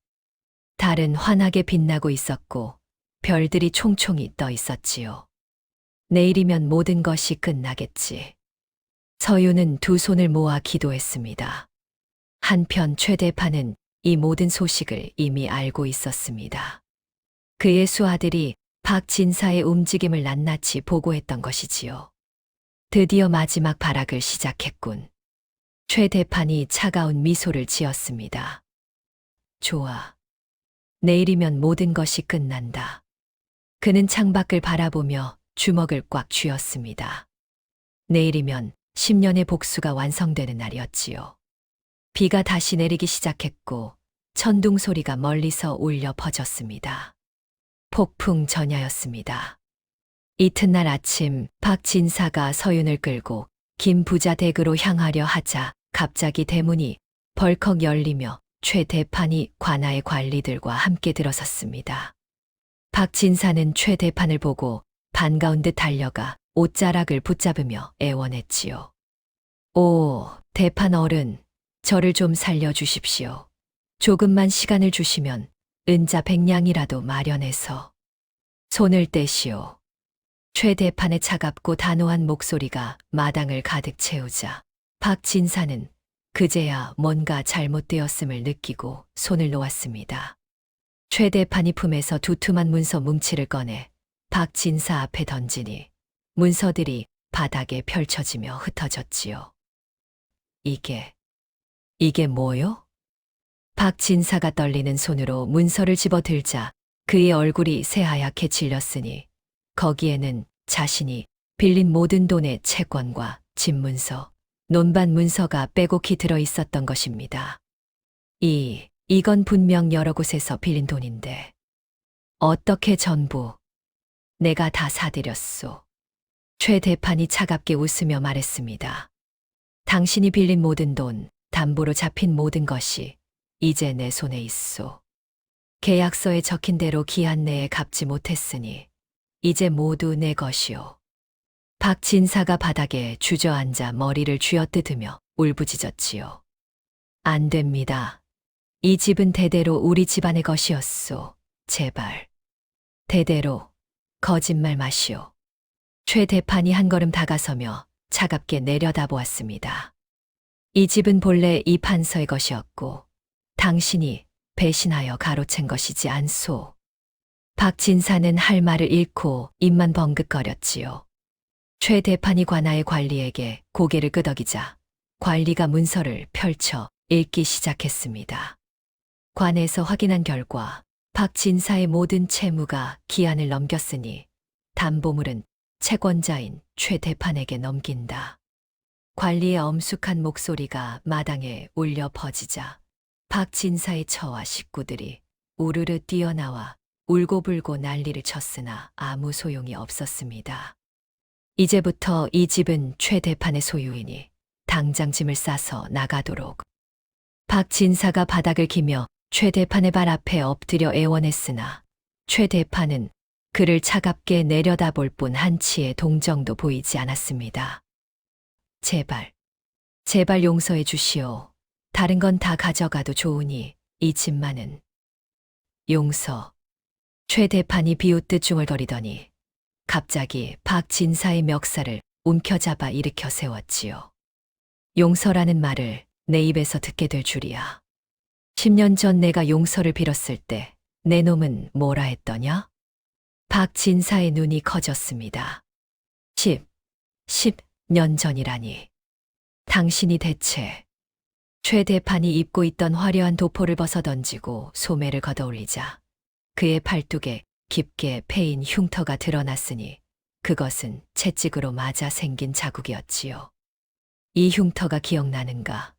달은 환하게 빛나고 있었고 별들이 총총히 떠 있었지요. 내일이면 모든 것이 끝나겠지. 서윤은 두 손을 모아 기도했습니다. 한편 최 대판은 이 모든 소식을 이미 알고 있었습니다. 그의 수하들이 박진사의 움직임을 낱낱이 보고했던 것이지요. 드디어 마지막 발악을 시작했군. 최 대판이 차가운 미소를 지었습니다. 좋아. 내일이면 모든 것이 끝난다. 그는 창밖을 바라보며 주먹을 꽉 쥐었습니다. 내일이면 10년의 복수가 완성되는 날이었지요. 비가 다시 내리기 시작했고 천둥 소리가 멀리서 울려 퍼졌습니다. 폭풍 전야였습니다. 이튿날 아침 박진사가 서윤을 끌고 김 부자 댁으로 향하려 하자 갑자기 대문이 벌컥 열리며 최 대판이 관아의 관리들과 함께 들어섰습니다. 박진사는 최 대판을 보고 반가운 듯 달려가 옷자락을 붙잡으며 애원했지요. 오, 대판 어른, 저를 좀 살려주십시오. 조금만 시간을 주시면 은자 100냥이라도 마련해서 손을 떼시오. 최 대판의 차갑고 단호한 목소리가 마당을 가득 채우자 박진사는 그제야 뭔가 잘못되었음을 느끼고 손을 놓았습니다. 최 대판이 품에서 두툼한 문서 뭉치를 꺼내 박진사 앞에 던지니 문서들이 바닥에 펼쳐지며 흩어졌지요. 이게 뭐요? 박진사가 떨리는 손으로 문서를 집어들자 그의 얼굴이 새하얗게 질렸으니 거기에는 자신이 빌린 모든 돈의 채권과 집문서, 논반 문서가 빼곡히 들어 있었던 것입니다. 이건 분명 여러 곳에서 빌린 돈인데 어떻게 전부 내가 다 사들였소. 최 대판이 차갑게 웃으며 말했습니다. 당신이 빌린 모든 돈, 담보로 잡힌 모든 것이 이제 내 손에 있소. 계약서에 적힌 대로 기한 내에 갚지 못했으니 이제 모두 내 것이오. 박진사가 바닥에 주저앉아 머리를 쥐어뜯으며 울부짖었지요. 안 됩니다. 이 집은 대대로 우리 집안의 것이었소. 제발. 대대로 거짓말 마시오. 최 대판이 한 걸음 다가서며 차갑게 내려다보았습니다. 이 집은 본래 이 판서의 것이었고 당신이 배신하여 가로챈 것이지 않소. 박진사는 할 말을 잃고 입만 벙긋거렸지요. 최 대판이 관아의 관리에게 고개를 끄덕이자 관리가 문서를 펼쳐 읽기 시작했습니다. 관에서 확인한 결과 박진사의 모든 채무가 기한을 넘겼으니 담보물은 채권자인 최 대판에게 넘긴다. 관리의 엄숙한 목소리가 마당에 울려 퍼지자 박진사의 처와 식구들이 우르르 뛰어나와 울고불고 난리를 쳤으나 아무 소용이 없었습니다. 이제부터 이 집은 최 대판의 소유이니 당장 짐을 싸서 나가도록. 박진사가 바닥을 기며 최 대판의 발 앞에 엎드려 애원했으나 최 대판은 그를 차갑게 내려다볼 뿐 한치의 동정도 보이지 않았습니다. 제발 용서해 주시오. 다른 건 다 가져가도 좋으니 이 집만은. 용서. 최 대판이 비웃듯 중얼거리더니 갑자기 박진사의 멱살을 움켜잡아 일으켜 세웠지요. 용서라는 말을 내 입에서 듣게 될 줄이야. 10년 전 내가 용서를 빌었을 때 내 놈은 뭐라 했더냐? 박진사의 눈이 커졌습니다. 10년 전이라니. 당신이 대체. 최 대판이 입고 있던 화려한 도포를 벗어던지고 소매를 걷어올리자 그의 팔뚝에 깊게 패인 흉터가 드러났으니 그것은 채찍으로 맞아 생긴 자국이었지요. 이 흉터가 기억나는가?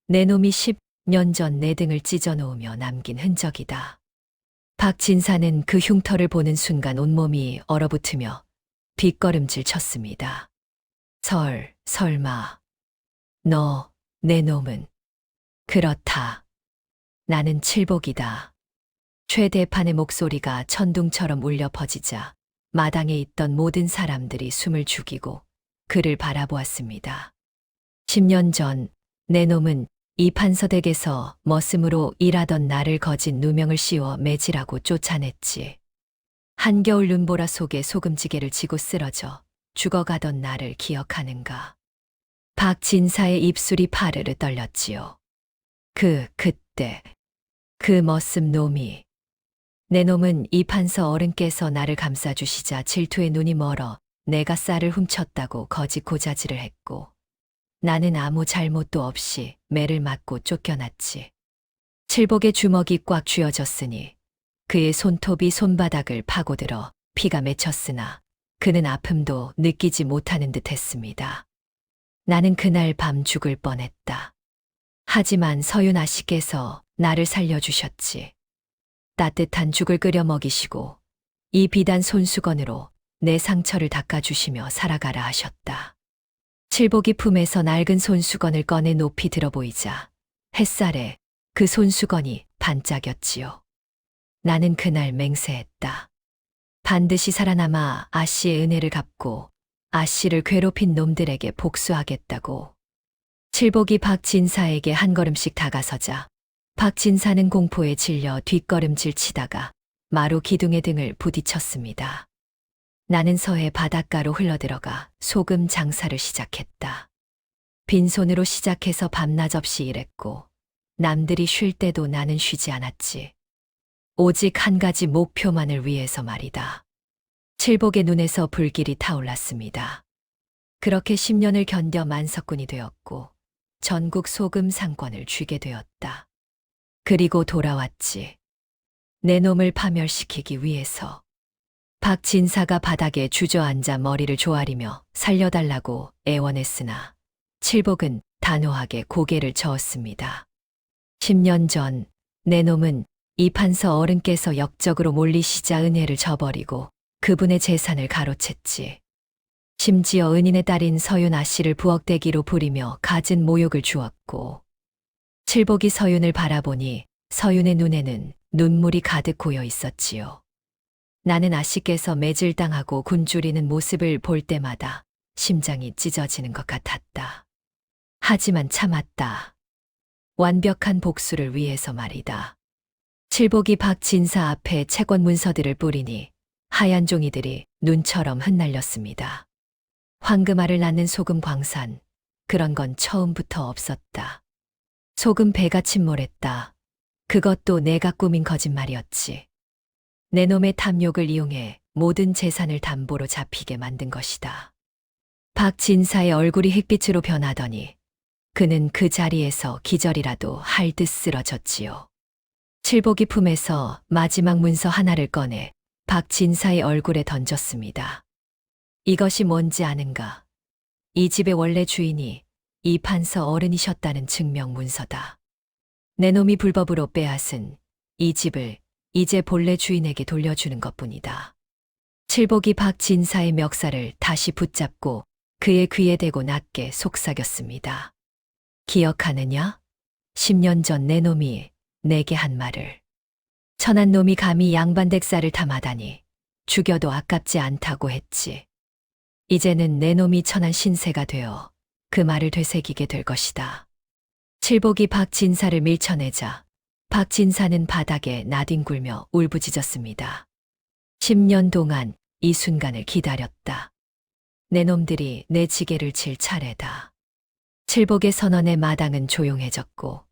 내 놈이 10년 전 내 등을 찢어 놓으며 남긴 흔적이다. 박진사는 그 흉터를 보는 순간 온몸이 얼어붙으며 뒷걸음질 쳤습니다. 설마. 너, 내 놈은. 그렇다. 나는 칠복이다. 최 대판의 목소리가 천둥처럼 울려 퍼지자 마당에 있던 모든 사람들이 숨을 죽이고 그를 바라보았습니다. 10년 전 내 놈은 이 판서댁에서 머슴으로 일하던 나를 거짓 누명을 씌워 매질하고 쫓아냈지. 한겨울 눈보라 속에 소금지게를 지고 쓰러져 죽어가던 나를 기억하는가. 박진사의 입술이 파르르 떨렸지요. 그때 그 머슴 놈이. 내 놈은 이 판서 어른께서 나를 감싸주시자 질투에 눈이 멀어 내가 쌀을 훔쳤다고 거짓 고자질을 했고 나는 아무 잘못도 없이 매를 맞고 쫓겨났지. 칠복의 주먹이 꽉 쥐어졌으니 그의 손톱이 손바닥을 파고들어 피가 맺혔으나 그는 아픔도 느끼지 못하는 듯 했습니다. 나는 그날 밤 죽을 뻔했다. 하지만 서윤 아씨께서 나를 살려주셨지. 따뜻한 죽을 끓여 먹이시고 이 비단 손수건으로 내 상처를 닦아주시며 살아가라 하셨다. 칠복이 품에서 낡은 손수건을 꺼내 높이 들어 보이자 햇살에 그 손수건이 반짝였지요. 나는 그날 맹세했다. 반드시 살아남아 아씨의 은혜를 갚고 아씨를 괴롭힌 놈들에게 복수하겠다고. 칠복이 박진사에게 한 걸음씩 다가서자 박진사는 공포에 질려 뒷걸음질 치다가 마루 기둥의 등을 부딪혔습니다. 나는 서해 바닷가로 흘러들어가 소금 장사를 시작했다. 빈손으로 시작해서 밤낮 없이 일했고 남들이 쉴 때도 나는 쉬지 않았지. 오직 한 가지 목표만을 위해서 말이다. 칠복의 눈에서 불길이 타올랐습니다. 그렇게 10년을 견뎌 만석군이 되었고 전국 소금 상권을 쥐게 되었다. 그리고 돌아왔지. 내 놈을 파멸시키기 위해서. 박진사가 바닥에 주저앉아 머리를 조아리며 살려달라고 애원했으나 칠복은 단호하게 고개를 저었습니다. 10년 전 내 놈은 이판서 어른께서 역적으로 몰리시자 은혜를 저버리고 그분의 재산을 가로챘지. 심지어 은인의 딸인 서윤아 씨를 부엌대기로 부리며 갖은 모욕을 주었고 칠복이 서윤을 바라보니 서윤의 눈에는 눈물이 가득 고여 있었지요. 나는 아씨께서 매질당하고 굶주리는 모습을 볼 때마다 심장이 찢어지는 것 같았다. 하지만 참았다. 완벽한 복수를 위해서 말이다. 칠복이 박진사 앞에 채권 문서들을 뿌리니 하얀 종이들이 눈처럼 흩날렸습니다. 황금알을 낳는 소금 광산, 그런 건 처음부터 없었다. 소금 배가 침몰했다. 그것도 내가 꾸민 거짓말이었지. 내 놈의 탐욕을 이용해 모든 재산을 담보로 잡히게 만든 것이다. 박진사의 얼굴이 햇빛으로 변하더니 그는 그 자리에서 기절이라도 할 듯 쓰러졌지요. 칠복이 품에서 마지막 문서 하나를 꺼내 박진사의 얼굴에 던졌습니다. 이것이 뭔지 아는가? 이 집의 원래 주인이 이판서 어른이셨다는 증명 문서다. 내 놈이 불법으로 빼앗은 이 집을 이제 본래 주인에게 돌려주는 것뿐이다. 칠복이 박진사의 멱살을 다시 붙잡고 그의 귀에 대고 낮게 속삭였습니다. 기억하느냐? 10년 전 내 놈이 내게 한 말을. 천한 놈이 감히 양반댁살을 탐하다니 죽여도 아깝지 않다고 했지. 이제는 내 놈이 천한 신세가 되어 그 말을 되새기게 될 것이다. 칠복이 박진사를 밀쳐내자 박진사는 바닥에 나뒹굴며 울부짖었습니다. 10년 동안 이 순간을 기다렸다. 내 놈들이 내 지게를 칠 차례다. 칠복의 선언에 마당은 조용해졌고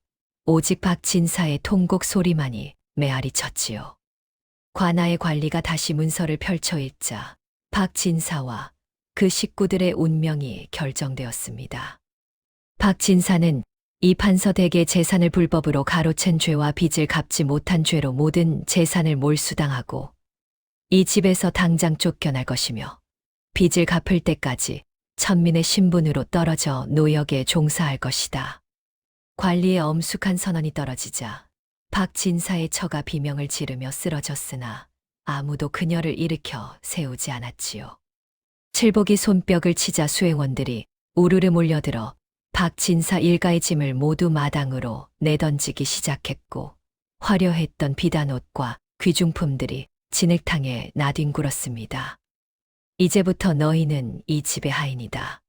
오직 박진사의 통곡 소리만이 메아리 쳤지요. 관아의 관리가 다시 문서를 펼쳐 읽자 박진사와 그 식구들의 운명이 결정되었습니다. 박진사는 이판서 댁의 재산을 불법으로 가로챈 죄와 빚을 갚지 못한 죄로 모든 재산을 몰수당하고 이 집에서 당장 쫓겨날 것이며 빚을 갚을 때까지 천민의 신분으로 떨어져 노역에 종사할 것이다. 관리의 엄숙한 선언이 떨어지자 박진사의 처가 비명을 지르며 쓰러졌으나 아무도 그녀를 일으켜 세우지 않았지요. 칠복이 손뼉을 치자 수행원들이 우르르 몰려들어 박진사 일가의 짐을 모두 마당으로 내던지기 시작했고 화려했던 비단옷과 귀중품들이 진흙탕에 나뒹굴었습니다. 이제부터 너희는 이 집의 하인이다.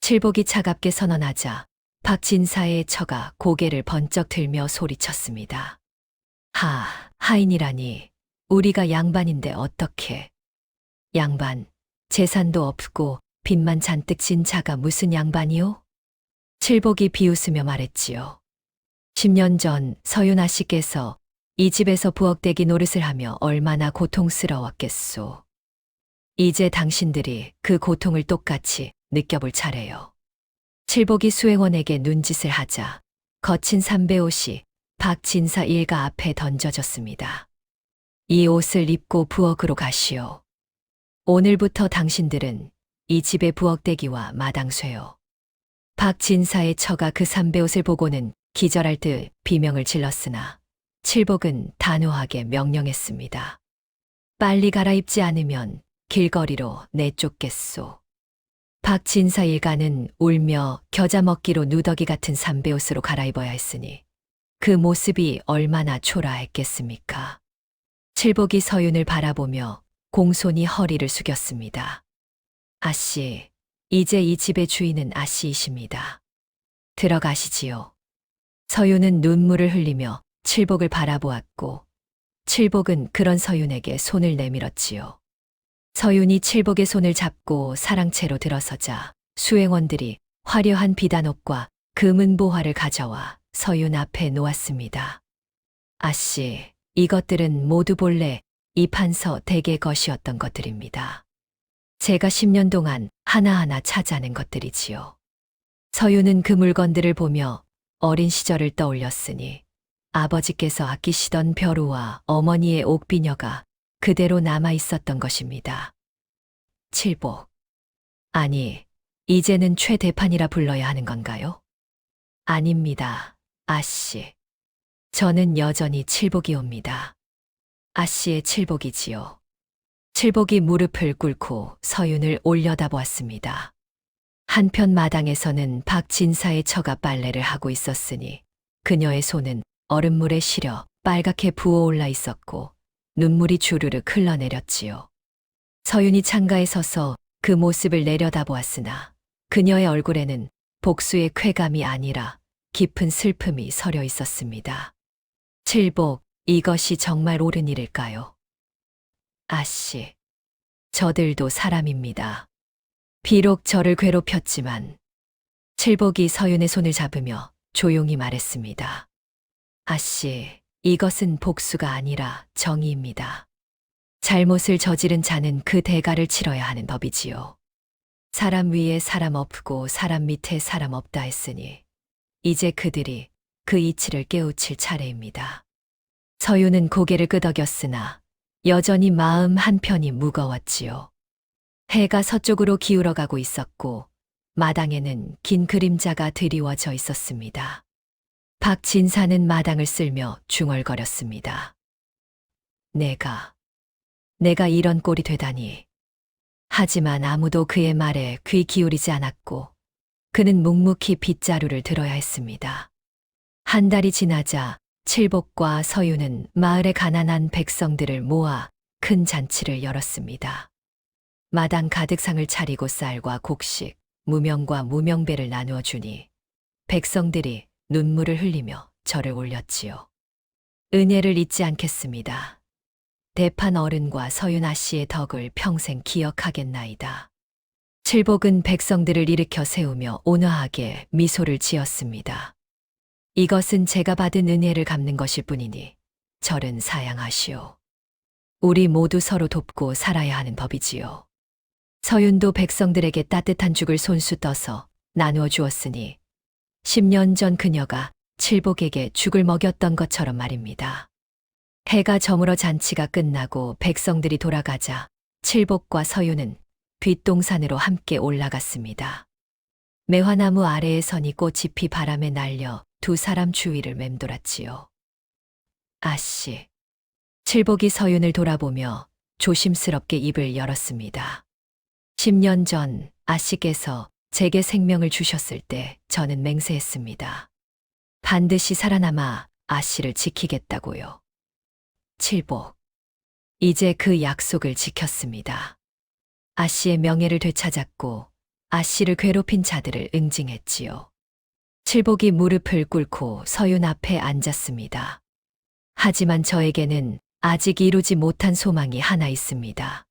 칠복이 차갑게 선언하자 박진사의 처가 고개를 번쩍 들며 소리쳤습니다. 하인이라니 우리가 양반인데 어떻게. 양반, 재산도 없고 빚만 잔뜩 진 자가 무슨 양반이요? 칠복이 비웃으며 말했지요. 10년 전 서윤아 씨께서 이 집에서 부엌대기 노릇을 하며 얼마나 고통스러웠겠소. 이제 당신들이 그 고통을 똑같이 느껴볼 차례요. 칠복이 수행원에게 눈짓을 하자 거친 삼배옷이 박진사 일가 앞에 던져졌습니다. 이 옷을 입고 부엌으로 가시오. 오늘부터 당신들은 이 집의 부엌대기와 마당쇠요. 박진사의 처가 그 삼배옷을 보고는 기절할 듯 비명을 질렀으나 칠복은 단호하게 명령했습니다. 빨리 갈아입지 않으면 길거리로 내쫓겠소. 박진사 일가는 울며 겨자 먹기로 누더기 같은 삼배옷으로 갈아입어야 했으니 그 모습이 얼마나 초라했겠습니까. 칠복이 서윤을 바라보며 공손히 허리를 숙였습니다. 아씨, 이제 이 집의 주인은 아씨이십니다. 들어가시지요. 서윤은 눈물을 흘리며 칠복을 바라보았고 칠복은 그런 서윤에게 손을 내밀었지요. 서윤이 칠복의 손을 잡고 사랑채로 들어서자 수행원들이 화려한 비단옷과 금은 보화를 가져와 서윤 앞에 놓았습니다. 아씨, 이것들은 모두 본래 이 판서 댁의 것이었던 것들입니다. 제가 10년 동안 하나하나 찾아낸 것들이지요. 서윤은 그 물건들을 보며 어린 시절을 떠올렸으니 아버지께서 아끼시던 벼루와 어머니의 옥비녀가 그대로 남아 있었던 것입니다. 칠복. 아니, 이제는 최대판이라 불러야 하는 건가요? 아닙니다, 아씨. 저는 여전히 칠복이옵니다. 아씨의 칠복이지요. 칠복이 무릎을 꿇고 서윤을 올려다보았습니다. 한편 마당에서는 박진사의 처가 빨래를 하고 있었으니 그녀의 손은 얼음물에 시려 빨갛게 부어올라 있었고 눈물이 주르륵 흘러내렸지요. 서윤이 창가에 서서 그 모습을 내려다보았으나 그녀의 얼굴에는 복수의 쾌감이 아니라 깊은 슬픔이 서려 있었습니다. 칠복, 이것이 정말 옳은 일일까요? 아씨, 저들도 사람입니다. 비록 저를 괴롭혔지만 칠복이 서윤의 손을 잡으며 조용히 말했습니다. 아씨, 이것은 복수가 아니라 정의입니다. 잘못을 저지른 자는 그 대가를 치러야 하는 법이지요. 사람 위에 사람 없고 사람 밑에 사람 없다 했으니 이제 그들이 그 이치를 깨우칠 차례입니다. 서윤은 고개를 끄덕였으나 여전히 마음 한편이 무거웠지요. 해가 서쪽으로 기울어 가고 있었고 마당에는 긴 그림자가 드리워져 있었습니다. 박진사는 마당을 쓸며 중얼거렸습니다. 내가 이런 꼴이 되다니. 하지만 아무도 그의 말에 귀 기울이지 않았고 그는 묵묵히 빗자루를 들어야 했습니다. 한 달이 지나자 칠복과 서윤은 마을의 가난한 백성들을 모아 큰 잔치를 열었습니다. 마당 가득 상을 차리고 쌀과 곡식, 무명과 무명배를 나누어 주니 백성들이 눈물을 흘리며 절을 올렸지요. 은혜를 잊지 않겠습니다. 대판 어른과 서윤 아씨의 덕을 평생 기억하겠나이다. 칠복은 백성들을 일으켜 세우며 온화하게 미소를 지었습니다. 이것은 제가 받은 은혜를 갚는 것일 뿐이니 절은 사양하시오. 우리 모두 서로 돕고 살아야 하는 법이지요. 서윤도 백성들에게 따뜻한 죽을 손수 떠서 나누어 주었으니 10년 전 그녀가 칠복에게 죽을 먹였던 것처럼 말입니다. 해가 저물어 잔치가 끝나고 백성들이 돌아가자 칠복과 서윤은 뒷동산으로 함께 올라갔습니다. 매화나무 아래에 서니 꽃이 피 바람에 날려 두 사람 주위를 맴돌았지요. 아씨. 칠복이 서윤을 돌아보며 조심스럽게 입을 열었습니다. 10년 전 아씨께서 제게 생명을 주셨을 때 저는 맹세했습니다. 반드시 살아남아 아씨를 지키겠다고요. 칠복. 이제 그 약속을 지켰습니다. 아씨의 명예를 되찾았고 아씨를 괴롭힌 자들을 응징했지요. 칠복이 무릎을 꿇고 서윤 앞에 앉았습니다. 하지만 저에게는 아직 이루지 못한 소망이 하나 있습니다.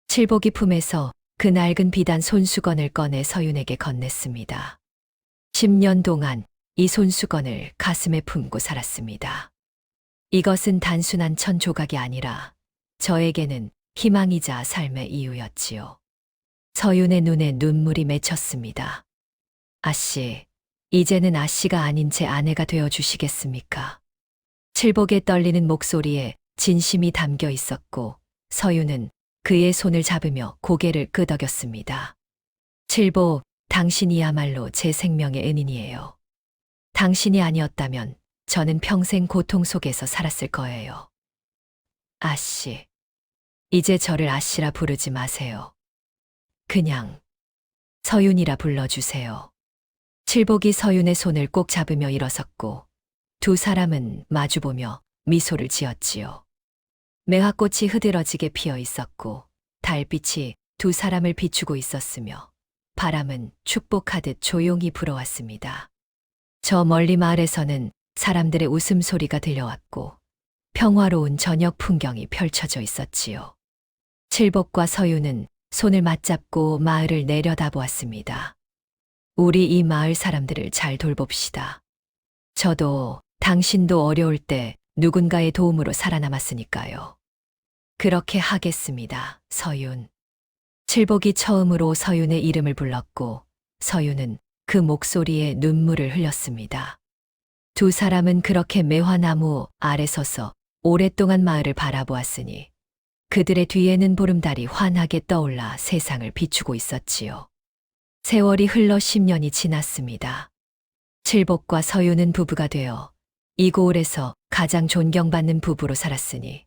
칠복이 품에서 그 낡은 비단 손수건을 꺼내 서윤에게 건넸습니다. 10년 동안 이 손수건을 가슴에 품고 살았습니다. 이것은 단순한 천 조각이 아니라 저에게는 희망이자 삶의 이유였지요. 서윤의 눈에 눈물이 맺혔습니다. 아씨, 이제는 아씨가 아닌 제 아내가 되어 주시겠습니까? 칠복의 떨리는 목소리에 진심이 담겨 있었고 서윤은 그의 손을 잡으며 고개를 끄덕였습니다. 칠복, 당신이야말로 제 생명의 은인이에요. 당신이 아니었다면 저는 평생 고통 속에서 살았을 거예요. 아씨, 이제 저를 아씨라 부르지 마세요. 그냥 서윤이라 불러주세요. 칠복이 서윤의 손을 꼭 잡으며 일어섰고 두 사람은 마주보며 미소를 지었지요. 매화꽃이 흐드러지게 피어 있었고 달빛이 두 사람을 비추고 있었으며 바람은 축복하듯 조용히 불어왔습니다. 저 멀리 마을에서는 사람들의 웃음소리가 들려왔고 평화로운 저녁 풍경이 펼쳐져 있었지요. 칠복과 서윤은 손을 맞잡고 마을을 내려다보았습니다. 우리 이 마을 사람들을 잘 돌봅시다. 저도 당신도 어려울 때 누군가의 도움으로 살아남았으니까요. 그렇게 하겠습니다, 서윤. 칠복이 처음으로 서윤의 이름을 불렀고 서윤은 그 목소리에 눈물을 흘렸습니다. 두 사람은 그렇게 매화나무 아래 서서 오랫동안 마을을 바라보았으니 그들의 뒤에는 보름달이 환하게 떠올라 세상을 비추고 있었지요. 세월이 흘러 10년이 지났습니다. 칠복과 서윤은 부부가 되어 이 고을에서 가장 존경받는 부부로 살았으니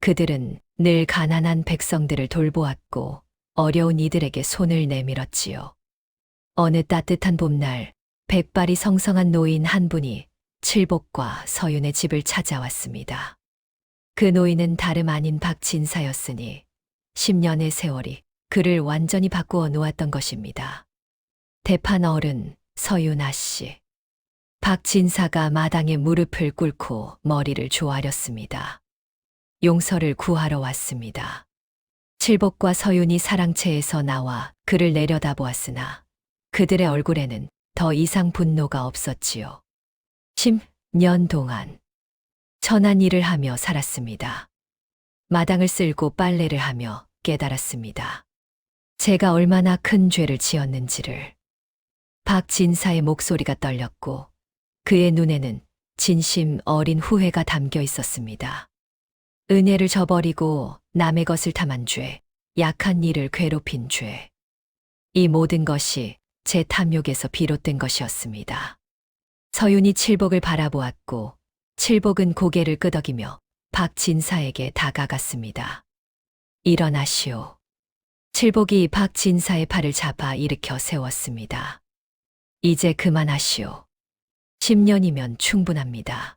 그들은 늘 가난한 백성들을 돌보았고 어려운 이들에게 손을 내밀었지요. 어느 따뜻한 봄날 백발이 성성한 노인 한 분이 칠복과 서윤의 집을 찾아왔습니다. 그 노인은 다름 아닌 박진사였으니 10년의 세월이 그를 완전히 바꾸어 놓았던 것입니다. 대판 어른 서윤 아씨. 박진사가 마당에 무릎을 꿇고 머리를 조아렸습니다. 용서를 구하러 왔습니다. 칠복과 서윤이 사랑채에서 나와 그를 내려다보았으나 그들의 얼굴에는 더 이상 분노가 없었지요. 10년 동안 천한 일을 하며 살았습니다. 마당을 쓸고 빨래를 하며 깨달았습니다. 제가 얼마나 큰 죄를 지었는지를. 박진사의 목소리가 떨렸고 그의 눈에는 진심 어린 후회가 담겨 있었습니다. 은혜를 저버리고 남의 것을 탐한 죄, 약한 이를 괴롭힌 죄. 이 모든 것이 제 탐욕에서 비롯된 것이었습니다. 서윤이 칠복을 바라보았고 칠복은 고개를 끄덕이며 박진사에게 다가갔습니다. 일어나시오. 칠복이 박진사의 팔을 잡아 일으켜 세웠습니다. 이제 그만하시오. 10년이면 충분합니다.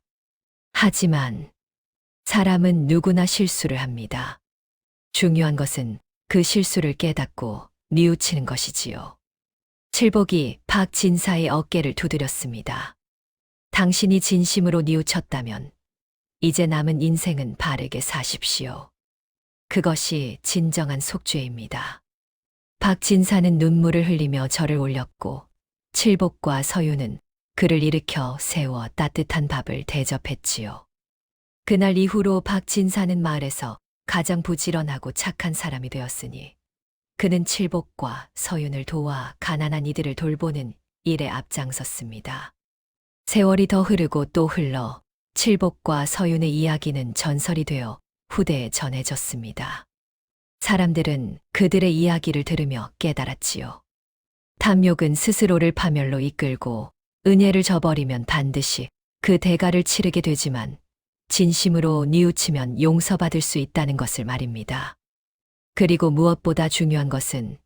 하지만 사람은 누구나 실수를 합니다. 중요한 것은 그 실수를 깨닫고 뉘우치는 것이지요. 칠복이 박진사의 어깨를 두드렸습니다. 당신이 진심으로 뉘우쳤다면 이제 남은 인생은 바르게 사십시오. 그것이 진정한 속죄입니다. 박진사는 눈물을 흘리며 절을 올렸고 칠복과 서윤은 그를 일으켜 세워 따뜻한 밥을 대접했지요. 그날 이후로 박진사는 마을에서 가장 부지런하고 착한 사람이 되었으니 그는 칠복과 서윤을 도와 가난한 이들을 돌보는 일에 앞장섰습니다. 세월이 더 흐르고 또 흘러 칠복과 서윤의 이야기는 전설이 되어 후대에 전해졌습니다. 사람들은 그들의 이야기를 들으며 깨달았지요. 탐욕은 스스로를 파멸로 이끌고 은혜를 저버리면 반드시 그 대가를 치르게 되지만 진심으로 뉘우치면 용서받을 수 있다는 것을 말입니다. 그리고 무엇보다 중요한 것은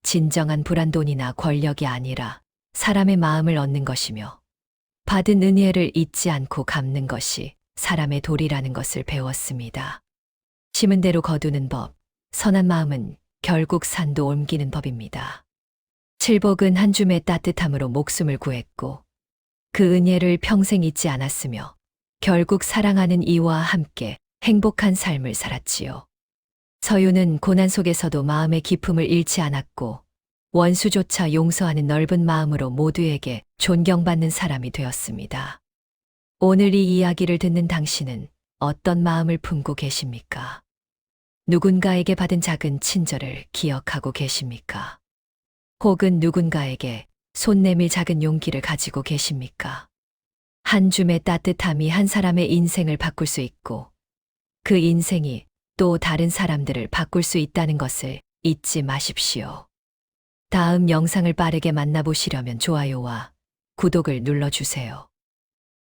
진정한 불안돈이나 권력이 아니라 사람의 마음을 얻는 것이며 받은 은혜를 잊지 않고 갚는 것이 사람의 도리라는 것을 배웠습니다. 심은 대로 거두는 법, 선한 마음은 결국 산도 옮기는 법입니다. 칠복은 한 줌의 따뜻함으로 목숨을 구했고 그 은혜를 평생 잊지 않았으며 결국 사랑하는 이와 함께 행복한 삶을 살았지요. 서윤은 고난 속에서도 마음의 기품을 잃지 않았고 원수조차 용서하는 넓은 마음으로 모두에게 존경받는 사람이 되었습니다. 오늘 이 이야기를 듣는 당신은 어떤 마음을 품고 계십니까? 누군가에게 받은 작은 친절을 기억하고 계십니까? 혹은 누군가에게 손 내밀 작은 용기를 가지고 계십니까? 한 줌의 따뜻함이 한 사람의 인생을 바꿀 수 있고 그 인생이 또 다른 사람들을 바꿀 수 있다는 것을 잊지 마십시오. 다음 영상을 빠르게 만나보시려면 좋아요와 구독을 눌러주세요.